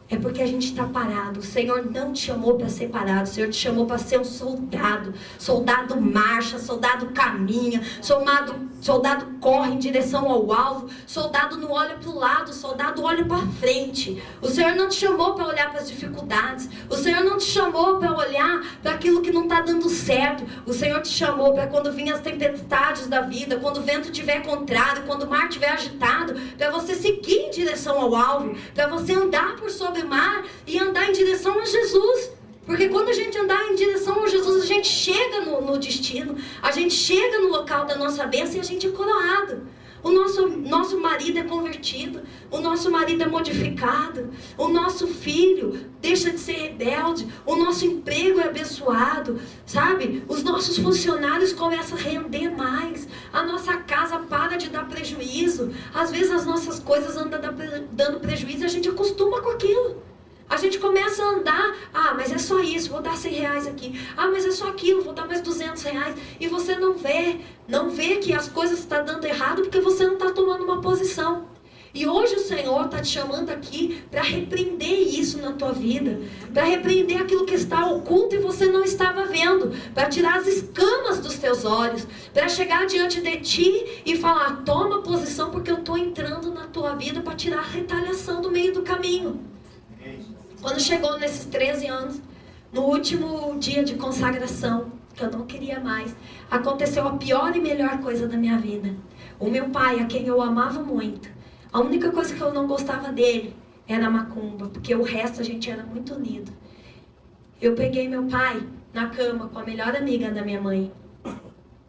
É porque a gente está parado. O Senhor não te chamou para ser parado. O Senhor te chamou para ser um soldado. Soldado marcha, soldado caminha, soldado corre em direção ao alvo. Soldado não olha para o lado, soldado olha para frente. O Senhor não te chamou para olhar para as dificuldades. O Senhor não te chamou para olhar para aquilo que não está dando certo. O Senhor te chamou para quando vinham as tempestades da vida, quando o vento estiver contrário, quando o mar estiver agitado, para você seguir em direção ao alvo, para você andar por sobre o mar e andar em direção a Jesus. Porque quando a gente andar em direção a Jesus, a gente chega no destino, a gente chega no local da nossa bênção e a gente é coroado. O nosso marido é convertido, o nosso marido é modificado, o nosso filho deixa de ser rebelde, o nosso emprego é abençoado, sabe? Os nossos funcionários começam a render mais, a nossa casa para de dar prejuízo. Às vezes as nossas coisas andam dando prejuízo e a gente acostuma com aquilo. A gente começa a andar, mas é só isso, vou dar 100 reais aqui. Mas é só aquilo, vou dar mais 200 reais. E você não vê que as coisas estão dando errado porque você não está tomando uma posição. E hoje o Senhor está te chamando aqui para repreender isso na tua vida. Para repreender aquilo que está oculto e você não estava vendo. Para tirar as escamas dos teus olhos. Para chegar diante de ti e falar, toma posição porque eu estou entrando na tua vida para tirar a retaliação do meio do caminho. Quando chegou nesses 13 anos, no último dia de consagração, que eu não queria mais, aconteceu a pior e melhor coisa da minha vida. O meu pai, a quem eu amava muito, a única coisa que eu não gostava dele era a macumba, porque o resto a gente era muito unido. Eu peguei meu pai na cama com a melhor amiga da minha mãe.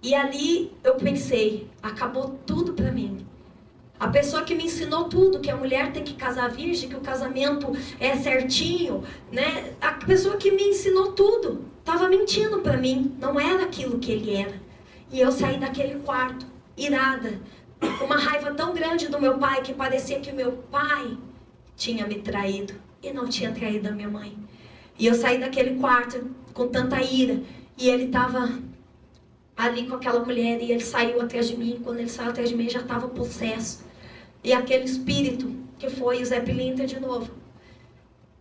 E ali eu pensei, acabou tudo pra mim. A pessoa que me ensinou tudo, que a mulher tem que casar virgem, que o casamento é certinho, né? A pessoa que me ensinou tudo, estava mentindo para mim, não era aquilo que ele era. E eu saí daquele quarto, irada, com uma raiva tão grande do meu pai, que parecia que o meu pai tinha me traído e não tinha traído a minha mãe. E eu saí daquele quarto com tanta ira, e ele estava ali com aquela mulher, e ele saiu atrás de mim. Quando ele saiu atrás de mim, já estava possesso. E aquele espírito, que foi o Zé Pilintra de novo,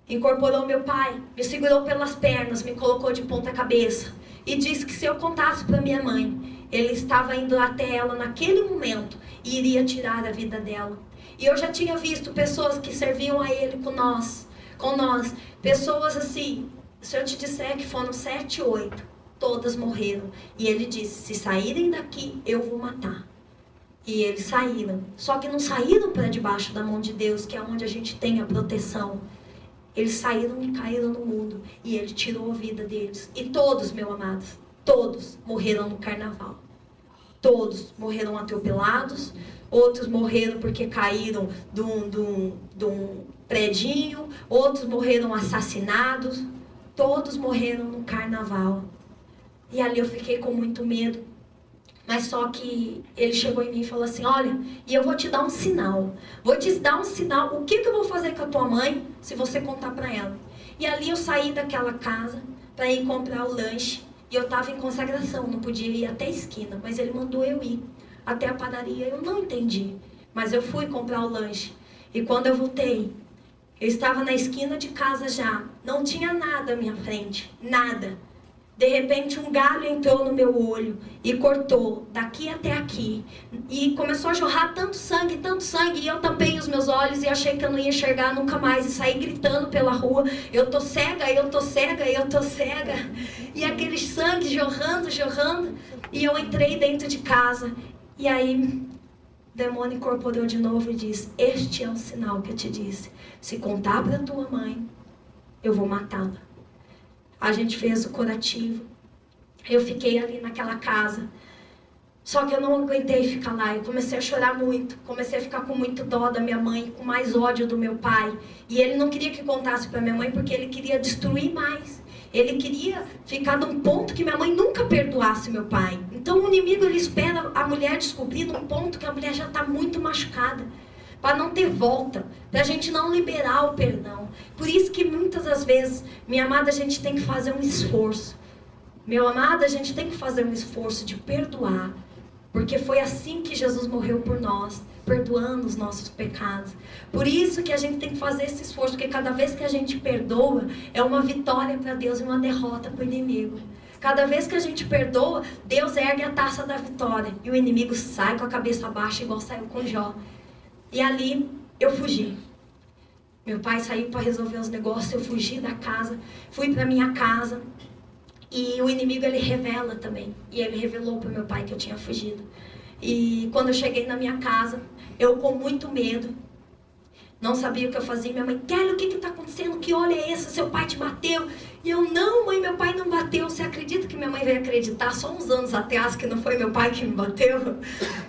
incorporou meu pai, me segurou pelas pernas, me colocou de ponta cabeça e disse que se eu contasse para minha mãe, ele estava indo até ela naquele momento e iria tirar a vida dela. E eu já tinha visto pessoas que serviam a ele com nós, pessoas assim, se eu te disser que foram 7, 8, todas morreram. E ele disse, se saírem daqui, eu vou matar. E eles saíram. Só que não saíram para debaixo da mão de Deus, que é onde a gente tem a proteção. Eles saíram e caíram no mundo. E ele tirou a vida deles. E todos, meus amados, todos morreram no carnaval. Todos morreram atropelados. Outros morreram porque caíram de um predinho. Outros morreram assassinados. Todos morreram no carnaval. E ali eu fiquei com muito medo. Mas só que ele chegou em mim e falou assim, olha, e eu vou te dar um sinal. Vou te dar um sinal. O que eu vou fazer com a tua mãe se você contar para ela? E ali eu saí daquela casa para ir comprar o lanche. E eu estava em consagração, não podia ir até a esquina. Mas ele mandou eu ir até a padaria. Eu não entendi. Mas eu fui comprar o lanche. E quando eu voltei, eu estava na esquina de casa já. Não tinha nada à minha frente. Nada. De repente um galho entrou no meu olho e cortou daqui até aqui. E começou a jorrar tanto sangue, e eu tampei os meus olhos e achei que eu não ia enxergar nunca mais. E saí gritando pela rua, eu tô cega, eu tô cega, eu tô cega. E aquele sangue jorrando, jorrando. E eu entrei dentro de casa. E aí o demônio incorporou de novo e disse: este é o sinal que eu te disse. Se contar para tua mãe, eu vou matá-la. A gente fez o curativo. Eu fiquei ali naquela casa. Só que eu não aguentei ficar lá. Eu comecei a chorar muito. Comecei a ficar com muito dó da minha mãe, com mais ódio do meu pai. E ele não queria que contasse para minha mãe porque ele queria destruir mais. Ele queria ficar num ponto que minha mãe nunca perdoasse meu pai. Então o inimigo, ele espera a mulher descobrir num ponto que a mulher já está muito machucada, para não ter volta, para a gente não liberar o perdão. Por isso que muitas das vezes, minha amada, a gente tem que fazer um esforço. Meu amado, a gente tem que fazer um esforço de perdoar. Porque foi assim que Jesus morreu por nós, perdoando os nossos pecados. Por isso que a gente tem que fazer esse esforço, porque cada vez que a gente perdoa, é uma vitória para Deus e uma derrota para o inimigo. Cada vez que a gente perdoa, Deus ergue a taça da vitória. E o inimigo sai com a cabeça baixa, igual saiu com Jó. E ali eu fugi. Meu pai saiu para resolver os negócios, eu fugi da casa, fui para minha casa. E o inimigo, ele revela também. E ele revelou para meu pai que eu tinha fugido. E quando eu cheguei na minha casa, eu com muito medo, não sabia o que eu fazia. Minha mãe: Kelly, o que está acontecendo? Que olho é esse? Seu pai te bateu? E eu: não, mãe, meu pai não bateu. Você acredita que minha mãe veio acreditar só uns anos atrás que não foi meu pai que me bateu?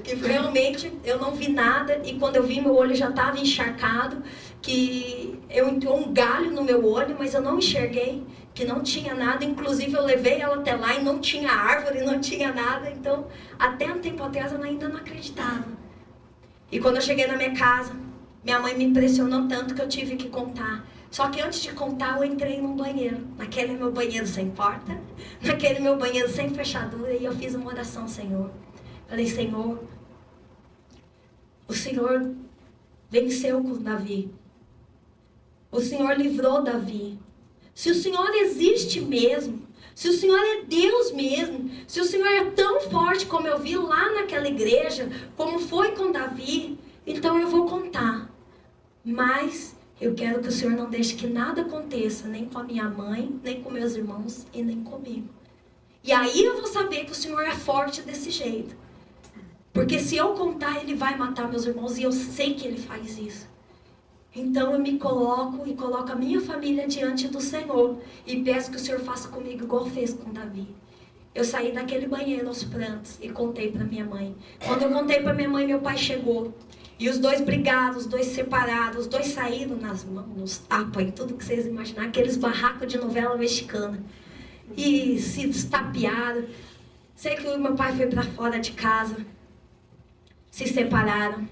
Que realmente eu não vi nada. E quando eu vi, meu olho já estava encharcado. Que eu entrou um galho no meu olho, mas eu não enxerguei. Que não tinha nada. Inclusive eu levei ela até lá e não tinha árvore, não tinha nada. Então, até um tempo atrás, ela ainda não acreditava. E quando eu cheguei na minha casa, minha mãe me impressionou tanto que eu tive que contar. Só que antes de contar, eu entrei num banheiro. Naquele meu banheiro sem porta, naquele meu banheiro sem fechadura. E eu fiz uma oração: Senhor. Falei: Senhor, o Senhor venceu com Davi. O Senhor livrou Davi. Se o Senhor existe mesmo, se o Senhor é Deus mesmo, se o Senhor é tão forte como eu vi lá naquela igreja, como foi com Davi, então eu vou contar. Mas eu quero que o Senhor não deixe que nada aconteça, nem com a minha mãe, nem com meus irmãos e nem comigo. E aí eu vou saber que o Senhor é forte desse jeito. Porque se eu contar, Ele vai matar meus irmãos, e eu sei que Ele faz isso. Então eu me coloco e coloco a minha família diante do Senhor e peço que o Senhor faça comigo igual fez com Davi. Eu saí daquele banheiro aos prantos e contei para minha mãe. Quando eu contei para minha mãe, meu pai chegou. E os dois brigados, os dois separados, os dois saíram nas mãos, nos tapas e tudo que vocês imaginarem, aqueles barracos de novela mexicana. E se destapearam. Sei que o meu pai foi para fora de casa, se separaram.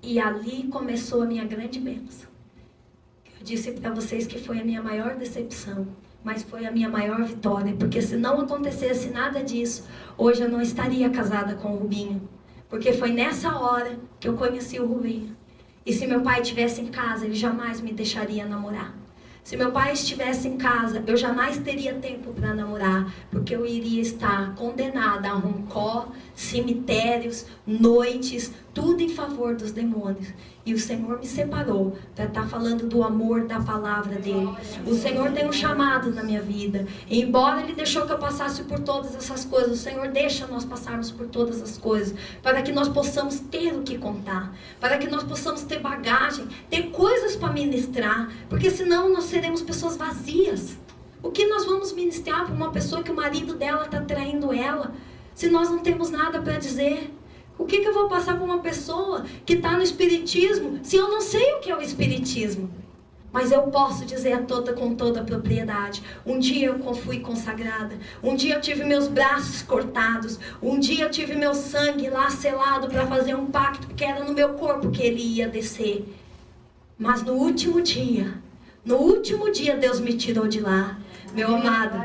E ali começou a minha grande bênção. Eu disse para vocês que foi a minha maior decepção, mas foi a minha maior vitória. Porque se não acontecesse nada disso, hoje eu não estaria casada com o Rubinho. Porque foi nessa hora que eu conheci o Rubinho. E se meu pai estivesse em casa, ele jamais me deixaria namorar. Se meu pai estivesse em casa, eu jamais teria tempo para namorar, porque eu iria estar condenada a roncó, cemitérios, noites, tudo em favor dos demônios. E o Senhor me separou para estar falando do amor da palavra dele. O Senhor tem um chamado na minha vida. E embora Ele deixou que eu passasse por todas essas coisas, o Senhor deixa nós passarmos por todas as coisas, para que nós possamos ter o que contar, para que nós possamos ter bagagem, ter coisas para ministrar, porque senão nós seremos pessoas vazias. O que nós vamos ministrar para uma pessoa que o marido dela está traindo ela, se nós não temos nada para dizer? O que eu vou passar para uma pessoa que está no espiritismo, se eu não sei o que é o espiritismo? Mas eu posso dizer com toda a propriedade. Um dia eu fui consagrada. Um dia eu tive meus braços cortados. Um dia eu tive meu sangue lá selado para fazer um pacto, porque era no meu corpo que ele ia descer. Mas no último dia Deus me tirou de lá. Meu amado,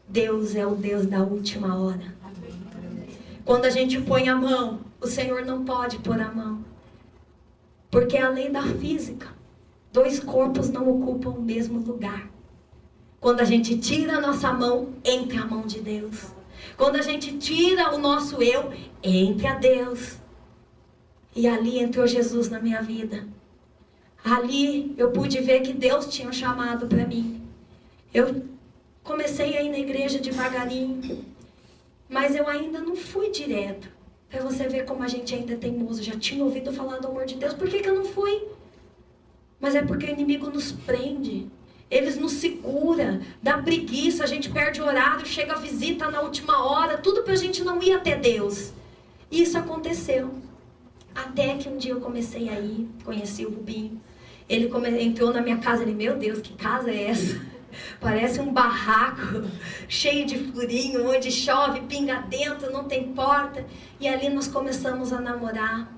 Deus é o Deus da última hora. Quando a gente põe a mão, o Senhor não pode pôr a mão. Porque é a lei da física. Dois corpos não ocupam o mesmo lugar. Quando a gente tira a nossa mão, entre a mão de Deus. Quando a gente tira o nosso eu, entre a Deus. E ali entrou Jesus na minha vida. Ali eu pude ver que Deus tinha um chamado para mim. Eu comecei a ir na igreja devagarinho, mas eu ainda não fui direto. Para você ver como a gente ainda é teimoso. Já tinha ouvido falar do amor de Deus, por que eu não fui? Mas é porque o inimigo nos prende. Eles nos segura, dá preguiça, a gente perde o horário, chega a visita na última hora, tudo pra gente não ir até Deus. E isso aconteceu. Até que um dia eu comecei a ir, conheci o Rubinho. Ele entrou na minha casa, ele, meu Deus, que casa é essa? Parece um barraco, cheio de furinho, onde chove, pinga dentro, não tem porta. E ali nós começamos a namorar.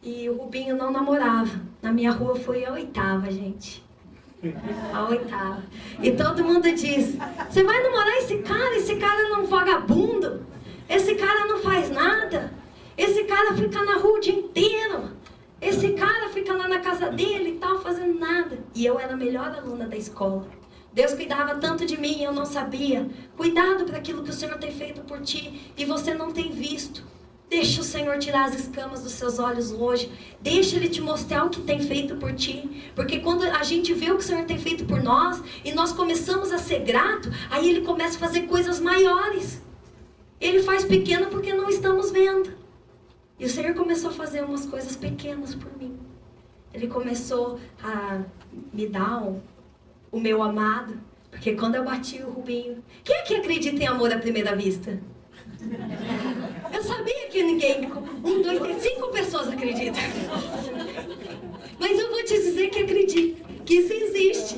E o Rubinho não namorava. Na minha rua foi a 8ª, gente. A 8ª. E todo mundo diz, você vai namorar esse cara? Esse cara é um vagabundo. Esse cara não faz nada. Esse cara fica na rua o dia inteiro. Esse cara fica lá na casa dele e tal, fazendo nada. E eu era a melhor aluna da escola. Deus cuidava tanto de mim e eu não sabia. Cuidado para aquilo que o Senhor tem feito por ti e você não tem visto. Deixa o Senhor tirar as escamas dos seus olhos hoje. Deixa Ele te mostrar o que tem feito por ti. Porque quando a gente vê o que o Senhor tem feito por nós e nós começamos a ser grato, aí Ele começa a fazer coisas maiores. Ele faz pequeno porque não estamos vendo. E o Senhor começou a fazer umas coisas pequenas por mim. Ele começou a me dar o meu amado. Porque quando eu bati o Rubinho... Quem é que acredita em amor à primeira vista? Eu sabia que ninguém... 1, 2, 3, 5 pessoas acreditam. Mas eu vou te dizer que acredito. Que isso existe.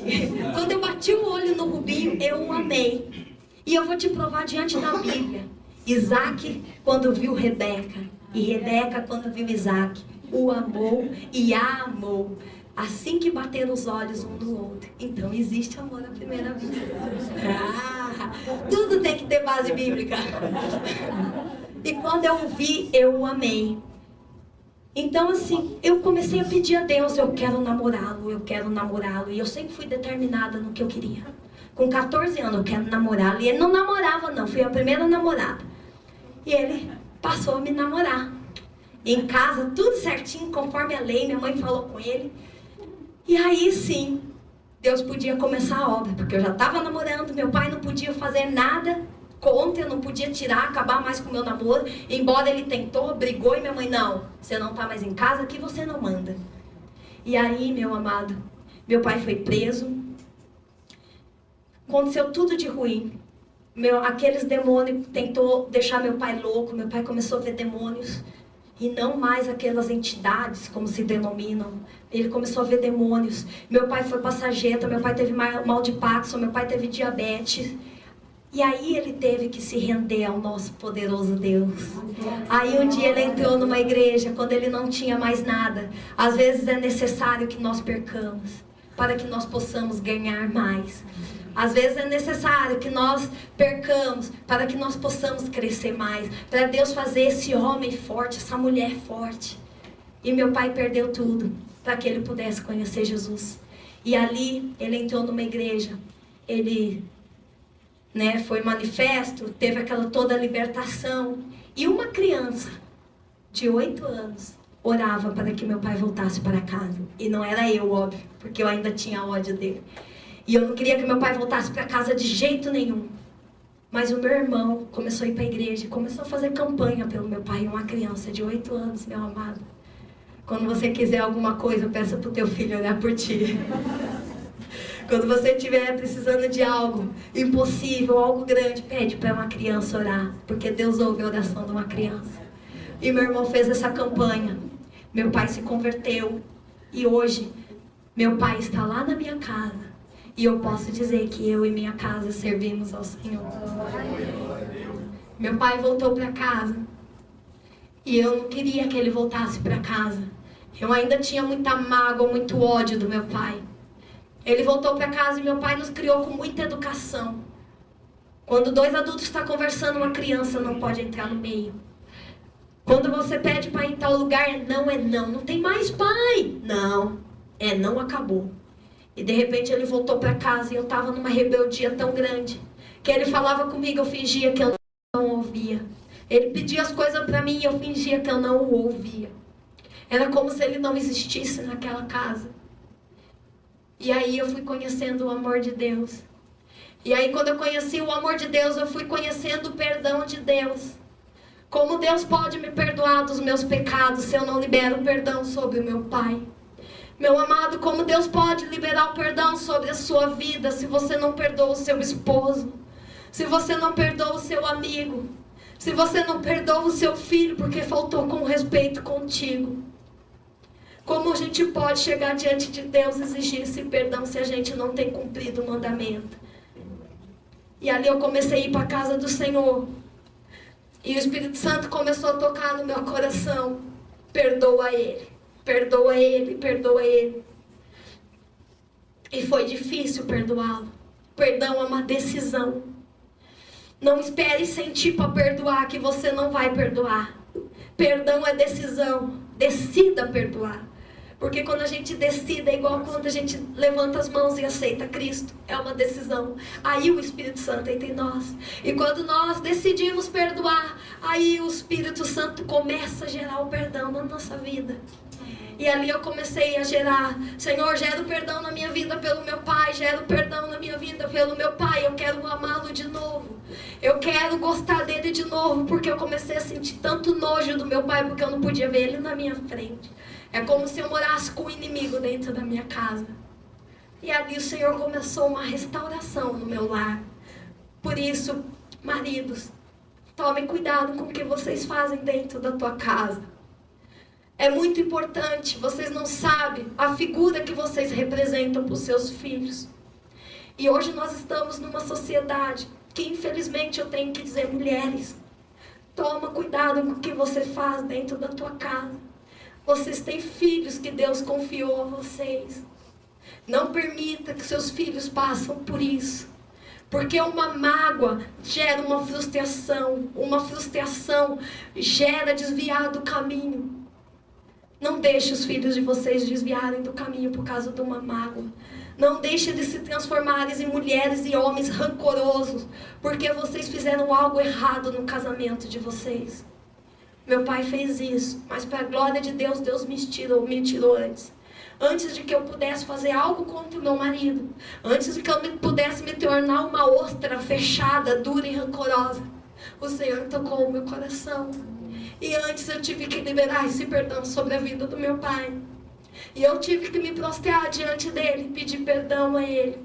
Quando eu bati o olho no Rubinho, eu o amei. E eu vou te provar diante da Bíblia. Isaac, quando viu Rebeca, e Rebeca, quando viu Isaac, o amou e a amou. Assim que bateram os olhos um no outro. Então existe amor à primeira vista. Tudo tem que ter base bíblica. E quando eu o vi, eu o amei. Então assim, eu comecei a pedir a Deus, eu quero namorá-lo, eu quero namorá-lo. E eu sempre fui determinada no que eu queria. Com 14 anos eu quero namorá-lo. E ele não namorava não, fui a primeira namorada. E ele passou a me namorar. Em casa, tudo certinho, conforme a lei, minha mãe falou com ele. E aí sim, Deus podia começar a obra, porque eu já estava namorando, meu pai não podia fazer nada contra, eu não podia tirar, acabar mais com o meu namoro. Embora ele tentou, brigou, e minha mãe, não, você não está mais em casa, aqui você não manda. E aí, meu amado, meu pai foi preso, aconteceu tudo de ruim. Aqueles demônios tentou deixar meu pai louco, meu pai começou a ver demônios. E não mais aquelas entidades, como se denominam. Ele começou a ver demônios. Meu pai foi para sarjeta, meu pai teve mal de Parkinson, meu pai teve diabetes. E aí ele teve que se render ao nosso poderoso Deus. Aí um dia ele entrou numa igreja, quando ele não tinha mais nada. Às vezes é necessário que nós percamos, para que nós possamos ganhar mais. Às vezes é necessário que nós percamos para que nós possamos crescer mais. Para Deus fazer esse homem forte, essa mulher forte. E meu pai perdeu tudo para que ele pudesse conhecer Jesus. E ali ele entrou numa igreja. Ele foi manifesto, teve aquela toda a libertação. E uma criança de 8 anos orava para que meu pai voltasse para casa. E não era eu, óbvio, porque eu ainda tinha ódio dele. E eu não queria que meu pai voltasse para casa de jeito nenhum. Mas o meu irmão começou a ir para a igreja, começou a fazer campanha pelo meu pai, uma criança de 8 anos, meu amado. Quando você quiser alguma coisa, peça para o teu filho orar por ti. Quando você estiver precisando de algo impossível, algo grande, pede para uma criança orar. Porque Deus ouve a oração de uma criança. E meu irmão fez essa campanha. Meu pai se converteu. E hoje, meu pai está lá na minha casa. E eu posso dizer que eu e minha casa servimos ao Senhor. Meu pai voltou para casa. E eu não queria que ele voltasse para casa. Eu ainda tinha muita mágoa, muito ódio do meu pai. Ele voltou para casa e meu pai nos criou com muita educação. Quando 2 adultos estão conversando, uma criança não pode entrar no meio. Quando você pede para ir em tal lugar, não é não. Não tem mais pai. Não, é não, acabou. E de repente ele voltou para casa e eu estava numa rebeldia tão grande que ele falava comigo, eu fingia que eu não ouvia. Ele pedia as coisas para mim e eu fingia que eu não o ouvia. Era como se ele não existisse naquela casa. E aí eu fui conhecendo o amor de Deus. E aí quando eu conheci o amor de Deus, eu fui conhecendo o perdão de Deus. Como Deus pode me perdoar dos meus pecados se eu não libero perdão sobre o meu pai? Meu amado, como Deus pode liberar o perdão sobre a sua vida se você não perdoa o seu esposo? Se você não perdoa o seu amigo? Se você não perdoa o seu filho porque faltou com respeito contigo? Como a gente pode chegar diante de Deus e exigir esse perdão se a gente não tem cumprido o mandamento? E ali eu comecei a ir para a casa do Senhor. E o Espírito Santo começou a tocar no meu coração. Perdoa ele, perdoa ele, perdoa ele. E foi difícil perdoá-lo. Perdão é uma decisão. Não espere sentir para perdoar que você não vai perdoar. Perdão é decisão. Decida perdoar. Porque quando a gente decide, é igual quando a gente levanta as mãos e aceita Cristo. É uma decisão. Aí o Espírito Santo entra em nós. E quando nós decidimos perdoar, aí o Espírito Santo começa a gerar o perdão na nossa vida. E ali eu comecei a gerar. Senhor, gera o perdão na minha vida pelo meu pai. Gera o perdão na minha vida pelo meu pai. Eu quero amá-lo de novo. Eu quero gostar dele de novo. Porque eu comecei a sentir tanto nojo do meu pai. Porque eu não podia ver ele na minha frente. É como se eu morasse com o inimigo dentro da minha casa. E ali o Senhor começou uma restauração no meu lar. Por isso, maridos, tomem cuidado com o que vocês fazem dentro da tua casa. É muito importante, vocês não sabem a figura que vocês representam para os seus filhos. E hoje nós estamos numa sociedade que, infelizmente, eu tenho que dizer, mulheres, toma cuidado com o que você faz dentro da tua casa. Vocês têm filhos que Deus confiou a vocês. Não permita que seus filhos passem por isso. Porque uma mágoa gera uma frustração gera desviar do caminho. Não deixe os filhos de vocês desviarem do caminho por causa de uma mágoa. Não deixe de se transformarem em mulheres e homens rancorosos, porque vocês fizeram algo errado no casamento de vocês. Meu pai fez isso, mas para a glória de Deus, Deus me tirou antes. Antes de que eu pudesse fazer algo contra o meu marido. Antes de que eu pudesse me tornar uma ostra fechada, dura e rancorosa. O Senhor tocou o meu coração. E antes eu tive que liberar esse perdão sobre a vida do meu pai. E eu tive que me prostrar diante dele, pedir perdão a ele.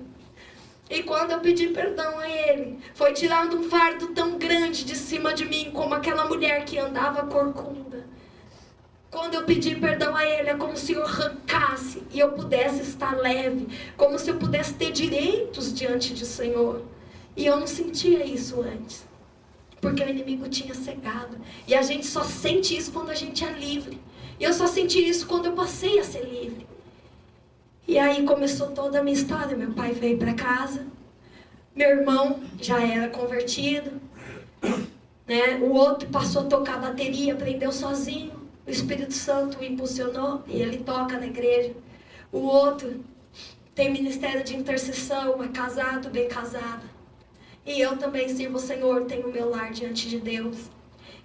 E quando eu pedi perdão a ele, foi tirado um fardo tão grande de cima de mim, como aquela mulher que andava corcunda. Quando eu pedi perdão a ele, é como se eu arrancasse e eu pudesse estar leve, como se eu pudesse ter direitos diante do Senhor. E eu não sentia isso antes, porque o inimigo tinha cegado. E a gente só sente isso quando a gente é livre. E eu só senti isso quando eu passei a ser livre. E aí começou toda a minha história. Meu pai veio para casa. Meu irmão já era convertido. Né? O outro passou a tocar bateria, aprendeu sozinho. O Espírito Santo o impulsionou e ele toca na igreja. O outro tem ministério de intercessão, é casado, bem casado. E eu também sirvo o Senhor, tenho o meu lar diante de Deus.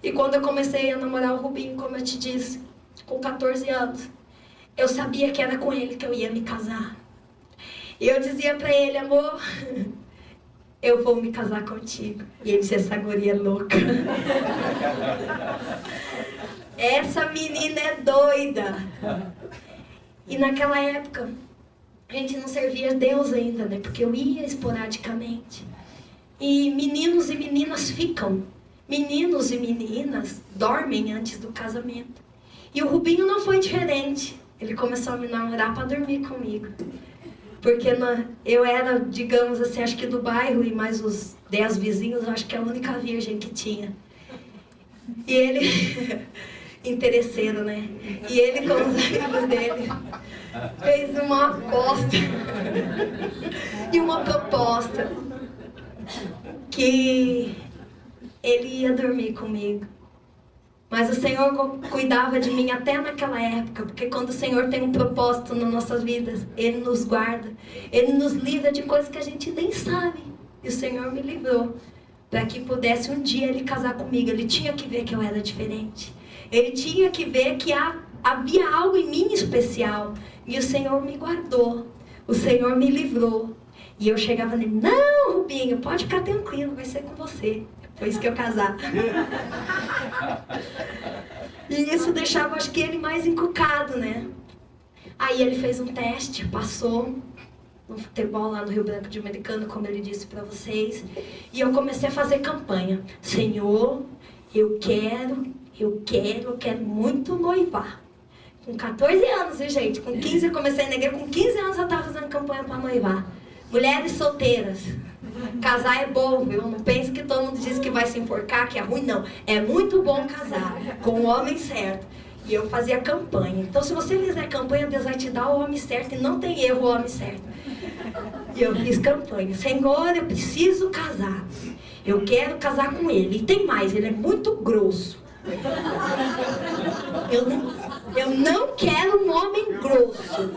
E quando eu comecei a namorar o Rubinho, como eu te disse, com 14 anos, eu sabia que era com ele que eu ia me casar. E eu dizia pra ele, amor, eu vou me casar contigo. E ele disse, essa guria é louca. Essa menina é doida. E naquela época, a gente não servia a Deus ainda, né? Porque eu ia esporadicamente. E meninos e meninas ficam. Meninos e meninas dormem antes do casamento. E o Rubinho não foi diferente. Ele começou a me namorar para dormir comigo. Porque eu era, digamos assim, acho que do bairro e mais os 10 vizinhos, acho que é a única virgem que tinha. E ele, interesseiro, né? E ele com os amigos dele fez uma aposta e uma proposta que ele ia dormir comigo. Mas o Senhor cuidava de mim até naquela época, porque quando o Senhor tem um propósito nas nossas vidas, Ele nos guarda, Ele nos livra de coisas que a gente nem sabe. E o Senhor me livrou, para que pudesse um dia Ele casar comigo. Ele tinha que ver que eu era diferente. Ele tinha que ver que havia algo em mim especial. E o Senhor me guardou, o Senhor me livrou. E eu chegava nele: não, Rubinho, pode ficar tranquilo, vai ser com você. Depois que eu casar. E isso deixava, acho que, ele mais encucado, né? Aí ele fez um teste, passou no futebol lá no Rio Branco de Americana, como ele disse para vocês. E eu comecei a fazer campanha. Senhor, eu quero muito noivar. Com 14 anos, viu, gente? Com 15 eu comecei na igreja, com 15 anos eu estava fazendo campanha para noivar. Mulheres solteiras. Casar é bom, viu? Não pense que todo mundo diz que vai se enforcar, que é ruim, não. É muito bom casar com o homem certo. E eu fazia campanha. Então, se você fizer campanha, Deus vai te dar o homem certo. E não tem erro o homem certo. E eu fiz campanha. Senhor, eu preciso casar. Eu quero casar com ele. E tem mais, ele é muito grosso. Eu não quero um homem grosso.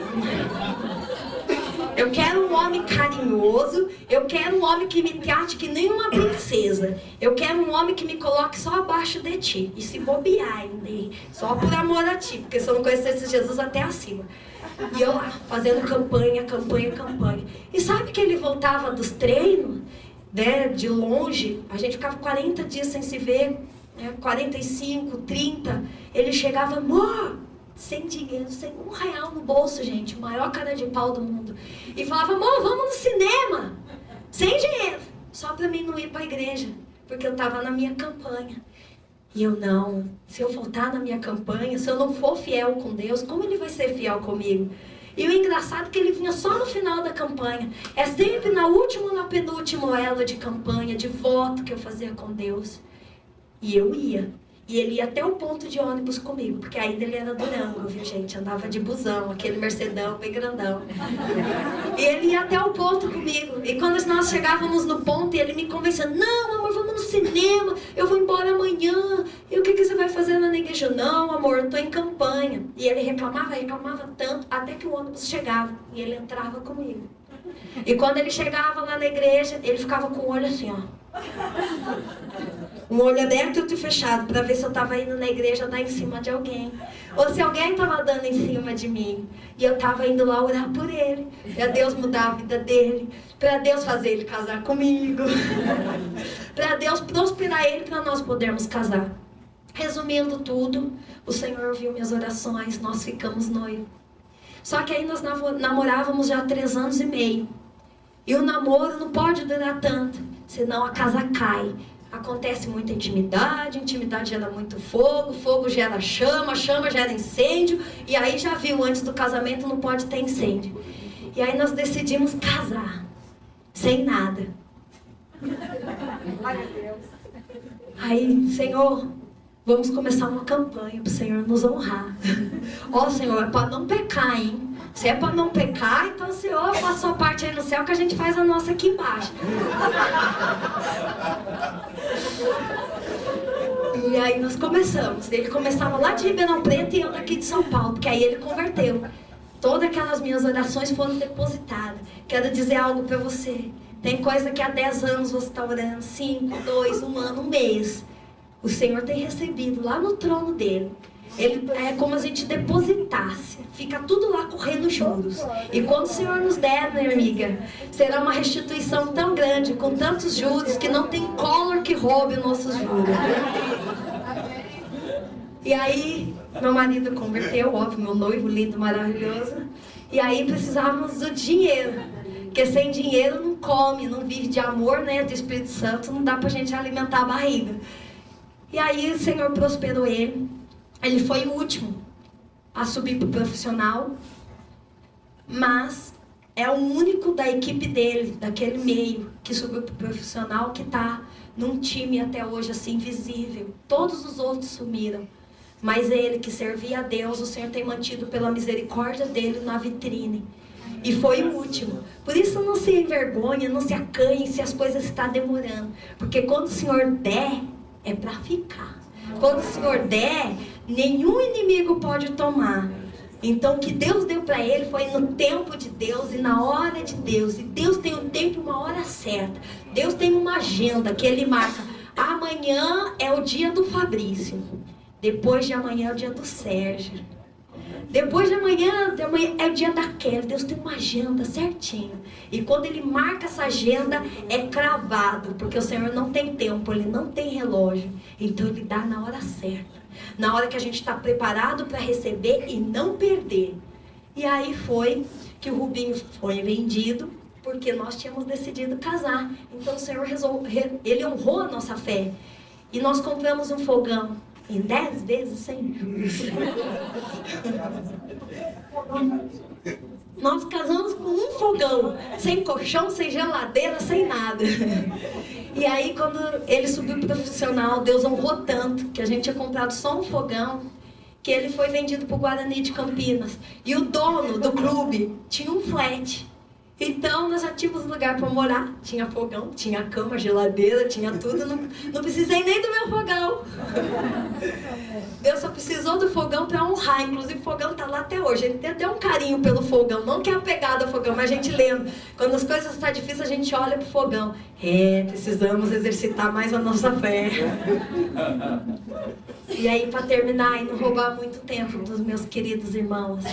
Eu quero um homem carinhoso. Eu quero um homem que me trate que nem uma princesa. Eu quero um homem que me coloque só abaixo de ti. E se bobear ainda, hein? Só por amor a ti. Porque se eu não conhecesse Jesus, até acima. E eu lá, fazendo campanha. E sabe que ele voltava dos treinos, né, de longe? A gente ficava 40 dias sem se ver, né, 45, 30. Ele chegava: amor, sem dinheiro, sem R$1 no bolso, gente, o maior cara de pau do mundo. E falava: amor, vamos no cinema, sem dinheiro, só pra mim não ir pra igreja, porque eu tava na minha campanha. E eu: não, se eu voltar na minha campanha, se eu não for fiel com Deus, como ele vai ser fiel comigo? E o engraçado é que ele vinha só no final da campanha. É sempre na última ou na penúltima ela de campanha, de voto que eu fazia com Deus. E eu ia. E ele ia até o ponto de ônibus comigo, porque ainda ele era Durango, viu, gente? Andava de busão, aquele Mercedão bem grandão. E ele ia até o ponto comigo. E quando nós chegávamos no ponto, ele me convencia: não, amor, vamos no cinema, eu vou embora amanhã. E o que você vai fazer na igreja? Não, amor, eu tô em campanha. E ele reclamava tanto, até que o ônibus chegava. E ele entrava comigo. E quando ele chegava lá na igreja, ele ficava com o olho assim, ó. Um olho aberto e outro fechado, para ver se eu estava indo na igreja dar em cima de alguém, ou se alguém estava dando em cima de mim. E eu estava indo lá orar por ele, para Deus mudar a vida dele, para Deus fazer ele casar comigo, para Deus prosperar ele, para nós podermos casar. Resumindo tudo, o Senhor ouviu minhas orações, nós ficamos noivos. Só que aí nós namorávamos já há 3 anos e meio. E o namoro não pode durar tanto, senão a casa cai. Acontece muita intimidade, intimidade gera muito fogo, fogo gera chama, chama gera incêndio. E aí já viu, antes do casamento não pode ter incêndio. E aí nós decidimos casar, sem nada. Aí, Senhor, vamos começar uma campanha para o Senhor nos honrar. Ó, Senhor, é para não pecar, hein? Se é para não pecar, então o Senhor faz a sua parte aí no céu, que a gente faz a nossa aqui embaixo. E aí nós começamos. Ele começava lá de Ribeirão Preto e eu daqui de São Paulo, porque aí ele converteu. Todas aquelas minhas orações foram depositadas. Quero dizer algo para você. Tem coisa que há 10 anos você está orando, 5, 2, 1 ano, 1 mês. O Senhor tem recebido lá no trono dele. Ele é como a gente depositasse. Fica tudo lá correndo juros. E quando o Senhor nos der, minha amiga, será uma restituição tão grande, com tantos juros, que não tem collar que roube os nossos juros. E aí, meu marido converteu, óbvio, meu noivo lindo, maravilhoso. E aí precisávamos do dinheiro. Porque sem dinheiro não come, não vive de amor, né? Do Espírito Santo, não dá pra gente alimentar a barriga. E aí o Senhor prosperou ele. Ele foi o último a subir para o profissional, mas é o único da equipe dele, daquele meio, que subiu para o profissional, que está num time até hoje assim visível. Todos os outros sumiram, mas ele que servia a Deus, o Senhor tem mantido pela misericórdia dele na vitrine. E foi o último. Por isso não se envergonhe, não se acanhe se as coisas estão demorando. Porque quando o Senhor der, é para ficar. Quando o Senhor der, nenhum inimigo pode tomar. Então o que Deus deu para ele foi no tempo de Deus e na hora de Deus. E Deus tem um tempo e uma hora certa. Deus tem uma agenda que Ele marca. Amanhã é o dia do Fabrício. Depois de amanhã é o dia do Sérgio. Depois de amanhã é o dia da Kelly. Deus tem uma agenda certinho. E quando Ele marca essa agenda, é cravado. Porque o Senhor não tem tempo, Ele não tem relógio. Então Ele dá na hora certa. Na hora que a gente está preparado para receber e não perder. E aí foi que o Rubinho foi vendido, porque nós tínhamos decidido casar. Então o Senhor Ele honrou a nossa fé. E nós compramos um fogão em 10 vezes sem juros. Nós casamos com um fogão, sem colchão, sem geladeira, sem nada. E aí quando ele subiu profissional, Deus honrou tanto, que a gente tinha comprado só um fogão, que ele foi vendido para o Guarani de Campinas. E o dono do clube tinha um flat. Então nós já tínhamos lugar para morar. Tinha fogão, tinha cama, geladeira, tinha tudo. Não precisei nem do meu fogão. Deus só precisou do fogão para honrar. Inclusive o fogão está lá até hoje. Ele tem até um carinho pelo fogão. Não que é apegado ao fogão, mas a gente lembra. Quando as coisas estão difíceis, a gente olha para o fogão. Precisamos exercitar mais a nossa fé. E aí, para terminar e não roubar muito tempo dos meus queridos irmãos,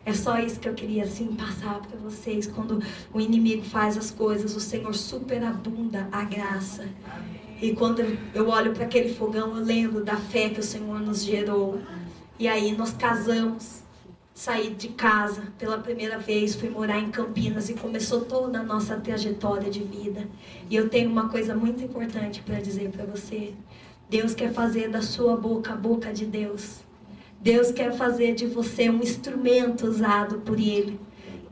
é só isso que eu queria assim passar para vocês. Quando o inimigo faz as coisas, o Senhor superabunda a graça. E quando eu olho para aquele fogão, eu lembro da fé que o Senhor nos gerou. E aí nós casamos, saí de casa pela primeira vez, fui morar em Campinas e começou toda a nossa trajetória de vida. E eu tenho uma coisa muito importante para dizer para você. Deus quer fazer da sua boca a boca de Deus. Deus quer fazer de você um instrumento usado por Ele.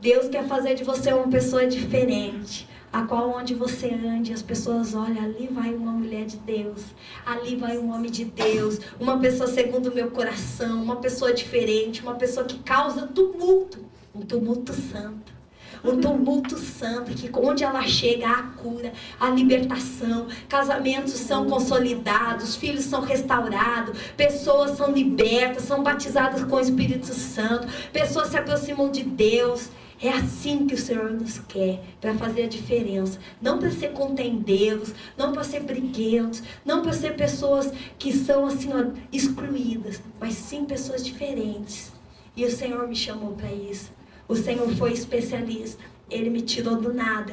Deus quer fazer de você uma pessoa diferente, a qual onde você ande, as pessoas olham, ali vai uma mulher de Deus, ali vai um homem de Deus, uma pessoa segundo o meu coração, uma pessoa diferente, uma pessoa que causa tumulto, um tumulto santo. Um tumulto santo, que onde ela chega há a cura, a libertação, casamentos são consolidados, filhos são restaurados, pessoas são libertas, são batizadas com o Espírito Santo, pessoas se aproximam de Deus. É assim que o Senhor nos quer, para fazer a diferença. Não para ser contendeiros, não para ser briguentos, não para ser pessoas que são assim, excluídas, mas sim pessoas diferentes. E o Senhor me chamou para isso. O Senhor foi especialista. Ele me tirou do nada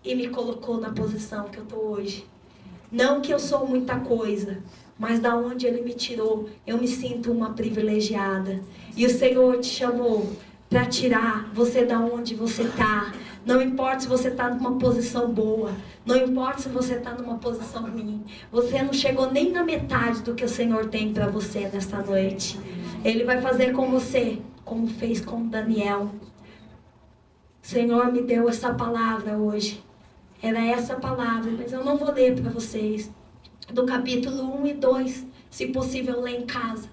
e me colocou na posição que eu estou hoje. Não que eu sou muita coisa, mas da onde Ele me tirou, eu me sinto uma privilegiada. E o Senhor te chamou para tirar você da onde você está. Não importa se você está numa posição boa, não importa se você está numa posição ruim. Você não chegou nem na metade do que o Senhor tem para você nesta noite. Ele vai fazer com você como fez com Daniel. O Senhor me deu essa palavra hoje. Era essa palavra, mas eu não vou ler para vocês. Do capítulo 1 e 2, se possível, ler em casa.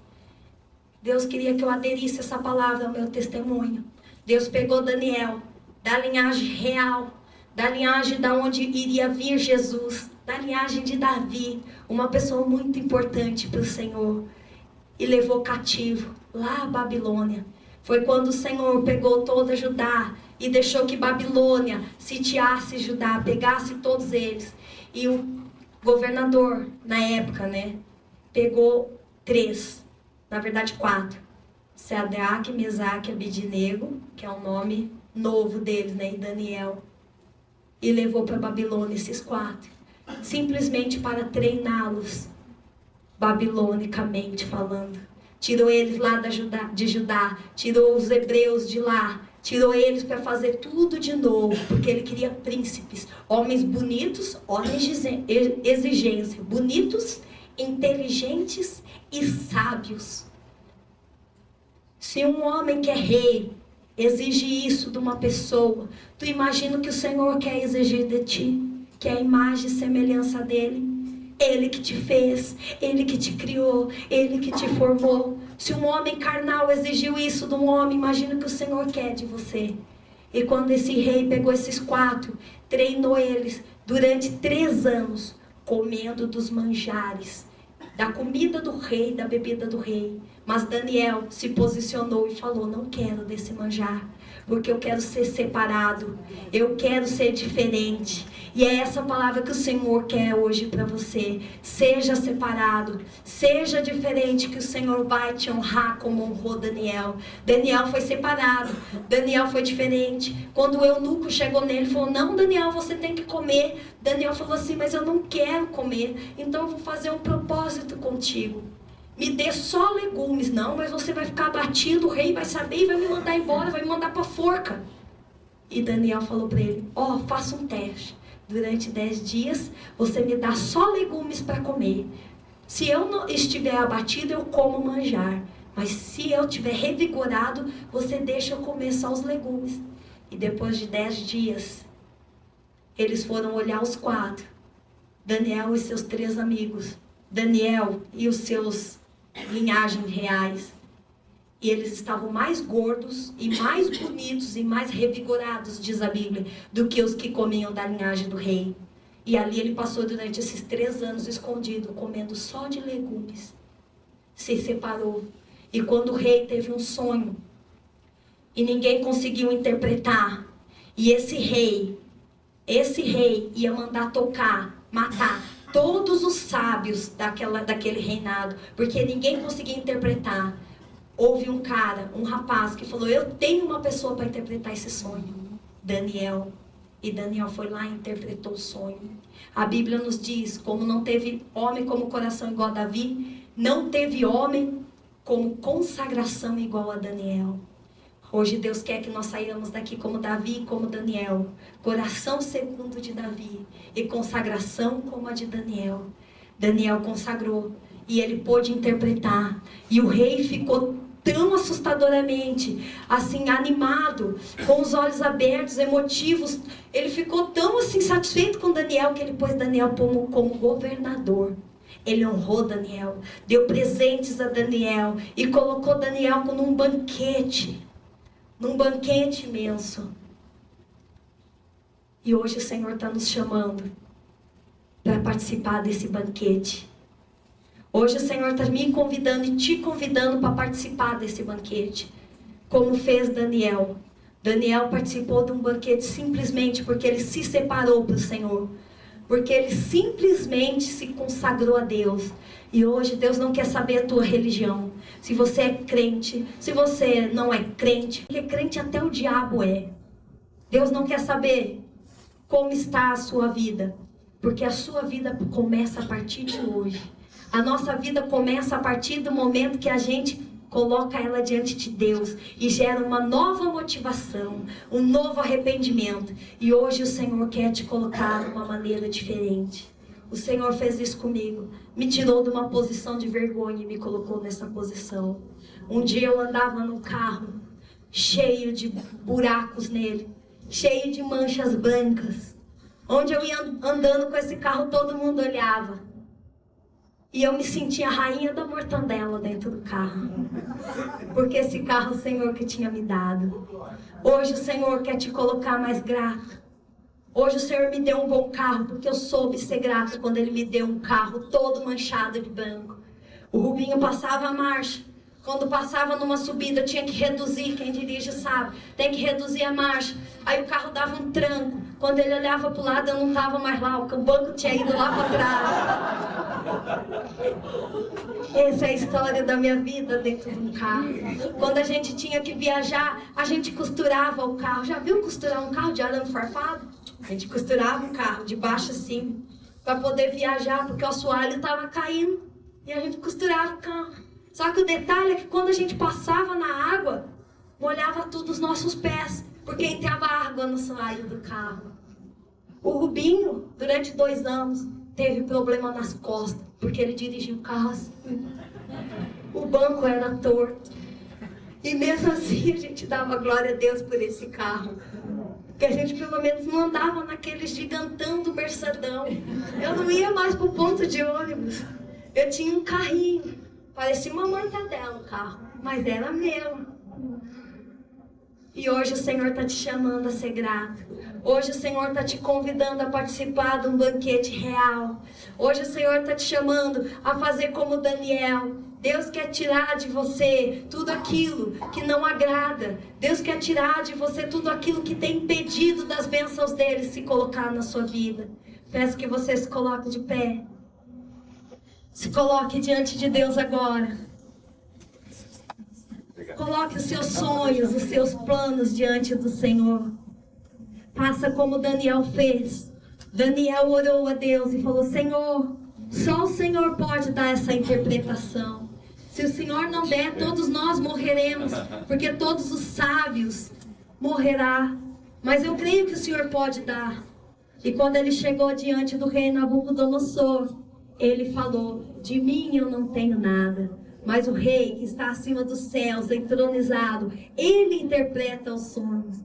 Deus queria que eu aderisse essa palavra ao meu testemunho. Deus pegou Daniel, da linhagem real, da linhagem da onde iria vir Jesus, da linhagem de Davi, uma pessoa muito importante para o Senhor, e levou cativo lá à Babilônia. Foi quando o Senhor pegou toda Judá e deixou que Babilônia sitiasse Judá, pegasse todos eles. E o governador, na época, pegou 3, na verdade 4. Sadraque, Mesaque e Abednego, que é o nome novo deles, e Daniel. E levou para Babilônia esses 4, simplesmente para treiná-los, babilonicamente falando. Tirou eles lá de Judá, tirou os hebreus de lá, tirou eles para fazer tudo de novo, porque ele queria príncipes, homens bonitos, homens de exigência, bonitos, inteligentes e sábios. Se um homem que é rei exige isso de uma pessoa, tu imagina o que o Senhor quer exigir de ti, que é a imagem e semelhança dele. Ele que te fez, Ele que te criou, Ele que te formou. Se um homem carnal exigiu isso de um homem, imagina o que o Senhor quer de você. E quando esse rei pegou esses 4, treinou eles durante 3 anos, comendo dos manjares da comida do rei, da bebida do rei. Mas Daniel se posicionou e falou: não quero desse manjar, porque eu quero ser separado, eu quero ser diferente. E é essa palavra que o Senhor quer hoje para você. Seja separado, seja diferente, que o Senhor vai te honrar como honrou Daniel. Daniel foi separado, Daniel foi diferente. Quando o eunuco chegou nele e falou: não, Daniel, você tem que comer. Daniel falou assim: mas eu não quero comer, então eu vou fazer um propósito contigo. Me dê só legumes. Não, mas você vai ficar abatido, o rei vai saber e vai me mandar embora, vai me mandar para a forca. E Daniel falou para ele: faça um teste. Durante 10 dias, você me dá só legumes para comer. Se eu não estiver abatido, eu como manjar. Mas se eu estiver revigorado, você deixa eu comer só os legumes. E depois de 10 dias, eles foram olhar os 4. Daniel e seus 3 amigos. Daniel e os seus linhagens reais. E eles estavam mais gordos e mais bonitos e mais revigorados, diz a Bíblia, do que os que comiam da linhagem do rei. E ali ele passou durante esses 3 anos escondido, comendo só de legumes. Se separou. E quando o rei teve um sonho, e ninguém conseguiu interpretar, e esse rei ia mandar matar todos os sábios daquele reinado, porque ninguém conseguia interpretar. Houve um rapaz que falou: eu tenho uma pessoa para interpretar esse sonho. Daniel. E Daniel foi lá e interpretou o sonho. A Bíblia nos diz: como não teve homem como coração igual a Davi, não teve homem como consagração igual a Daniel. Hoje Deus quer que nós saiamos daqui como Davi e como Daniel. Coração segundo de Davi e consagração como a de Daniel. Daniel consagrou e ele pôde interpretar. E o rei ficou tão assustadoramente, assim, animado, com os olhos abertos, emotivos. Ele ficou tão assim satisfeito com Daniel, que ele pôs Daniel como governador. Ele honrou Daniel, deu presentes a Daniel e colocou Daniel num banquete imenso. E hoje o Senhor está nos chamando para participar desse banquete. Hoje o Senhor está me convidando e te convidando para participar desse banquete, como fez Daniel. Daniel participou de um banquete simplesmente porque ele se separou para o Senhor, porque ele simplesmente se consagrou a Deus. E hoje Deus não quer saber a tua religião, se você é crente, se você não é crente, porque crente até o diabo é. Deus não quer saber como está a sua vida, porque a sua vida começa a partir de hoje. A nossa vida começa a partir do momento que a gente coloca ela diante de Deus e gera uma nova motivação, um novo arrependimento. E hoje o Senhor quer te colocar de uma maneira diferente. O Senhor fez isso comigo, me tirou de uma posição de vergonha e me colocou nessa posição. Um dia eu andava num carro cheio de buracos nele, cheio de manchas brancas. Onde eu ia andando com esse carro, todo mundo olhava. E eu me sentia a rainha da mortandela dentro do carro. Porque esse carro o Senhor que tinha me dado. Hoje o Senhor quer te colocar mais grato. Hoje o Senhor me deu um bom carro, porque eu soube ser grato quando Ele me deu um carro todo manchado de branco. O Rubinho passava a marcha. Quando passava numa subida, tinha que reduzir, quem dirige sabe, tem que reduzir a marcha. Aí o carro dava um tranco. Quando ele olhava para o lado, eu não estava mais lá, o banco tinha ido lá para trás. Essa é a história da minha vida dentro de um carro. Quando a gente tinha que viajar, a gente costurava o carro. Já viu costurar um carro de arame farpado? A gente costurava o carro de baixo assim, para poder viajar, porque o assoalho estava caindo. E a gente costurava o carro. Só que o detalhe é que quando a gente passava na água, molhava tudo os nossos pés, porque entrava água no assoalho do carro. O Rubinho, durante 2 anos, teve problema nas costas, porque ele dirigia o carro assim. O banco era torto. E mesmo assim a gente dava glória a Deus por esse carro. Porque a gente pelo menos não andava naquele gigantão do Mercedão. Eu não ia mais pro ponto de ônibus. Eu tinha um carrinho. Parecia uma mortadela o carro, mas era meu. E hoje o Senhor está te chamando a ser grato. Hoje o Senhor está te convidando a participar de um banquete real. Hoje o Senhor está te chamando a fazer como Daniel. Deus quer tirar de você tudo aquilo que não agrada. Deus quer tirar de você tudo aquilo que tem impedido das bênçãos dele se colocar na sua vida. Peço que você se coloque de pé. Se coloque diante de Deus agora. Coloque os seus sonhos, os seus planos diante do Senhor. Faça como Daniel fez. Daniel orou a Deus e falou: Senhor, só o Senhor pode dar essa interpretação. Se o Senhor não der, todos nós morreremos, porque todos os sábios morrerão. Mas eu creio que o Senhor pode dar. E quando ele chegou diante do rei Nabucodonosor, ele falou: de mim eu não tenho nada, mas o rei que está acima dos céus, entronizado, ele interpreta os sonhos.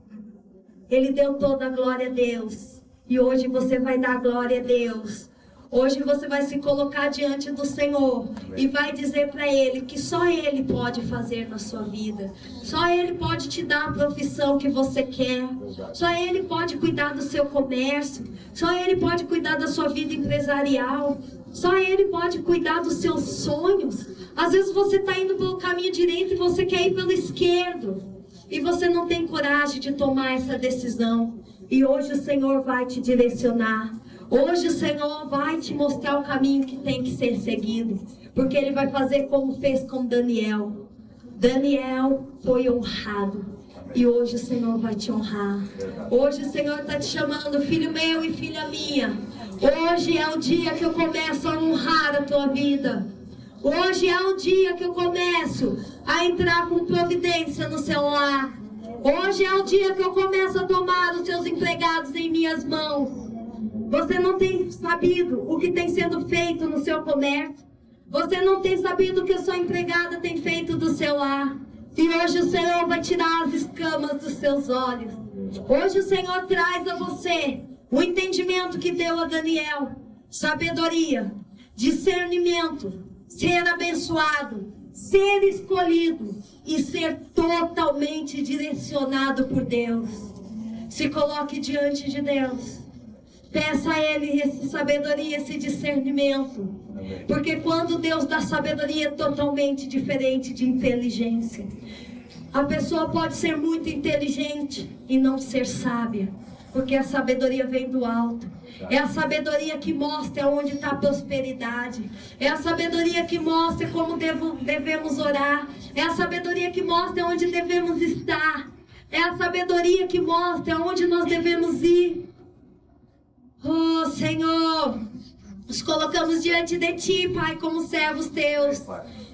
Ele deu toda a glória a Deus. E hoje você vai dar glória a Deus. Hoje você vai se colocar diante do Senhor e vai dizer para Ele que só Ele pode fazer na sua vida. Só Ele pode te dar a profissão que você quer. Só Ele pode cuidar do seu comércio. Só Ele pode cuidar da sua vida empresarial. Só Ele pode cuidar dos seus sonhos. Às vezes você está indo pelo caminho direito e você quer ir pelo esquerdo. E você não tem coragem de tomar essa decisão. E hoje o Senhor vai te direcionar. Hoje o Senhor vai te mostrar o caminho que tem que ser seguido. Porque Ele vai fazer como fez com Daniel. Daniel foi honrado. E hoje o Senhor vai te honrar. Hoje o Senhor está te chamando, filho meu e filha minha. Hoje é o dia que eu começo a honrar a tua vida. Hoje é o dia que eu começo a entrar com providência no seu lar. Hoje é o dia que eu começo a tomar os seus empregados em minhas mãos. Você não tem sabido o que tem sendo feito no seu comércio. Você não tem sabido o que a sua empregada tem feito do seu lar. E hoje o Senhor vai tirar as escamas dos seus olhos. Hoje o Senhor traz a você o entendimento que deu a Daniel. Sabedoria, discernimento, ser abençoado, ser escolhido e ser totalmente direcionado por Deus. Se coloque diante de Deus. Peça a Ele essa sabedoria, esse discernimento. Porque quando Deus dá sabedoria é totalmente diferente de inteligência. A pessoa pode ser muito inteligente e não ser sábia. Porque a sabedoria vem do alto. É a sabedoria que mostra onde está a prosperidade. É a sabedoria que mostra como devemos orar. É a sabedoria que mostra onde devemos estar. É a sabedoria que mostra onde nós devemos ir. Oh, Senhor, nos colocamos diante de Ti, Pai, como servos Teus.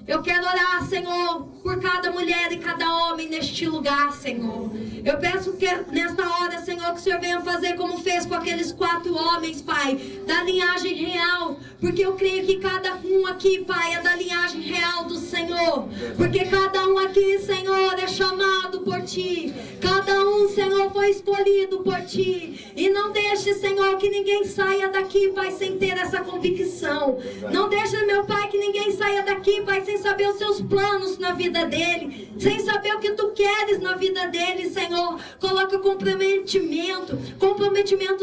Eu quero orar, Senhor, por cada mulher e cada homem neste lugar, Senhor. Eu peço que nesta hora, Senhor, que o Senhor venha fazer como fez com aqueles 4 homens, Pai, da linhagem real. Porque eu creio que cada um aqui, Pai, é da linhagem real do Senhor. Porque cada um aqui, Senhor, é chamado por Ti. Cada um, Senhor, foi escolhido por Ti. E não deixe, Senhor, que ninguém saia daqui, Pai, sem ter essa convicção. Não deixe, meu Pai, que ninguém saia daqui, Pai, sem saber os seus planos na vida dele, sem saber o que Tu queres na vida dele, Senhor. Coloca comprometimento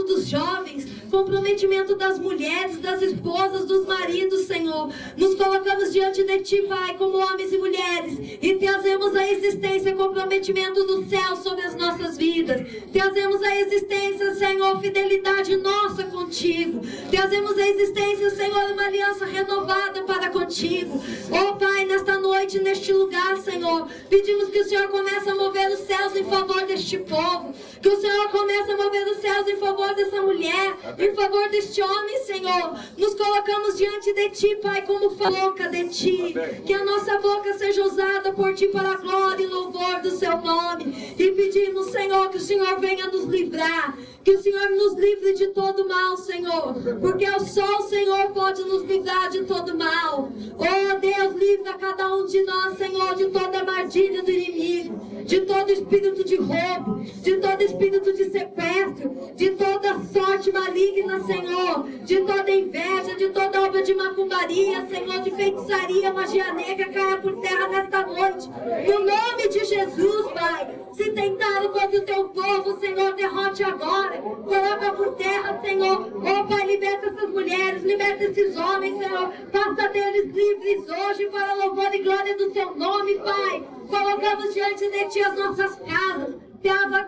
dos jovens, comprometimento das mulheres, das esposas, dos maridos, Senhor. Nos colocamos diante de Ti, Pai, como homens e mulheres, e trazemos a existência, comprometimento do céu sobre as nossas vidas. Trazemos a existência, Senhor, fidelidade nossa contigo. Trazemos a existência, Senhor, uma aliança renovada para contigo. Oh, Pai, nesta noite, neste lugar, Senhor, pedimos que o Senhor comece a mover os céus em favor deste povo. Que o Senhor comece a mover os céus em favor dessa mulher, em favor deste homem, Senhor. Nos colocamos diante de Ti, Pai, como boca de Ti. Que a nossa boca seja usada por Ti para a glória e louvor do Seu nome. E pedimos, Senhor, que o Senhor venha nos livrar. Que o Senhor nos livre de todo mal, Senhor. Porque só o Senhor pode nos livrar de todo mal. Oh, Deus, livra cada um de nós, Senhor, de toda armadilha do inimigo. De todo espírito de roubo. De todo espírito de sequestro. De toda sorte maligna, Senhor. De toda inveja, de toda obra de macumbaria, Senhor, de feitiçaria, magia negra, caia por terra nesta noite. No nome de Jesus, Pai. Se tentaram teu povo, Senhor, derrote agora. Coloca por terra, Senhor. Oh, Pai, liberta essas mulheres, liberta esses homens, Senhor. Faça deles livres hoje para louvor e glória do teu nome, Pai. Colocamos diante de ti as nossas casas.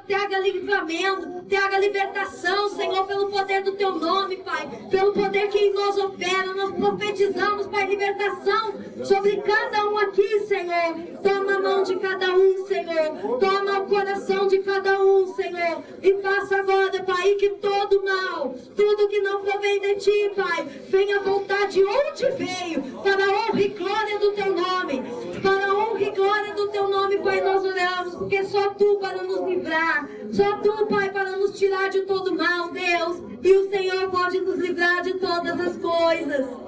Traga livramento, traga libertação, Senhor, pelo poder do teu nome, Pai. Pelo poder que em nós opera, nós profetizamos, Pai, libertação sobre cada um aqui, Senhor. Toma a mão de cada um, Senhor. Toma o coração de cada um, Senhor. E faça agora, Pai, que todo mal, tudo que não provém de ti, Pai, venha voltar de onde veio, para a honra e glória do teu nome. Para a honra e glória do teu nome, Pai, nós oramos, porque só tu para nos livrar, só tu, Pai, para nos tirar de todo mal, Deus, e o Senhor pode nos livrar de todas as coisas.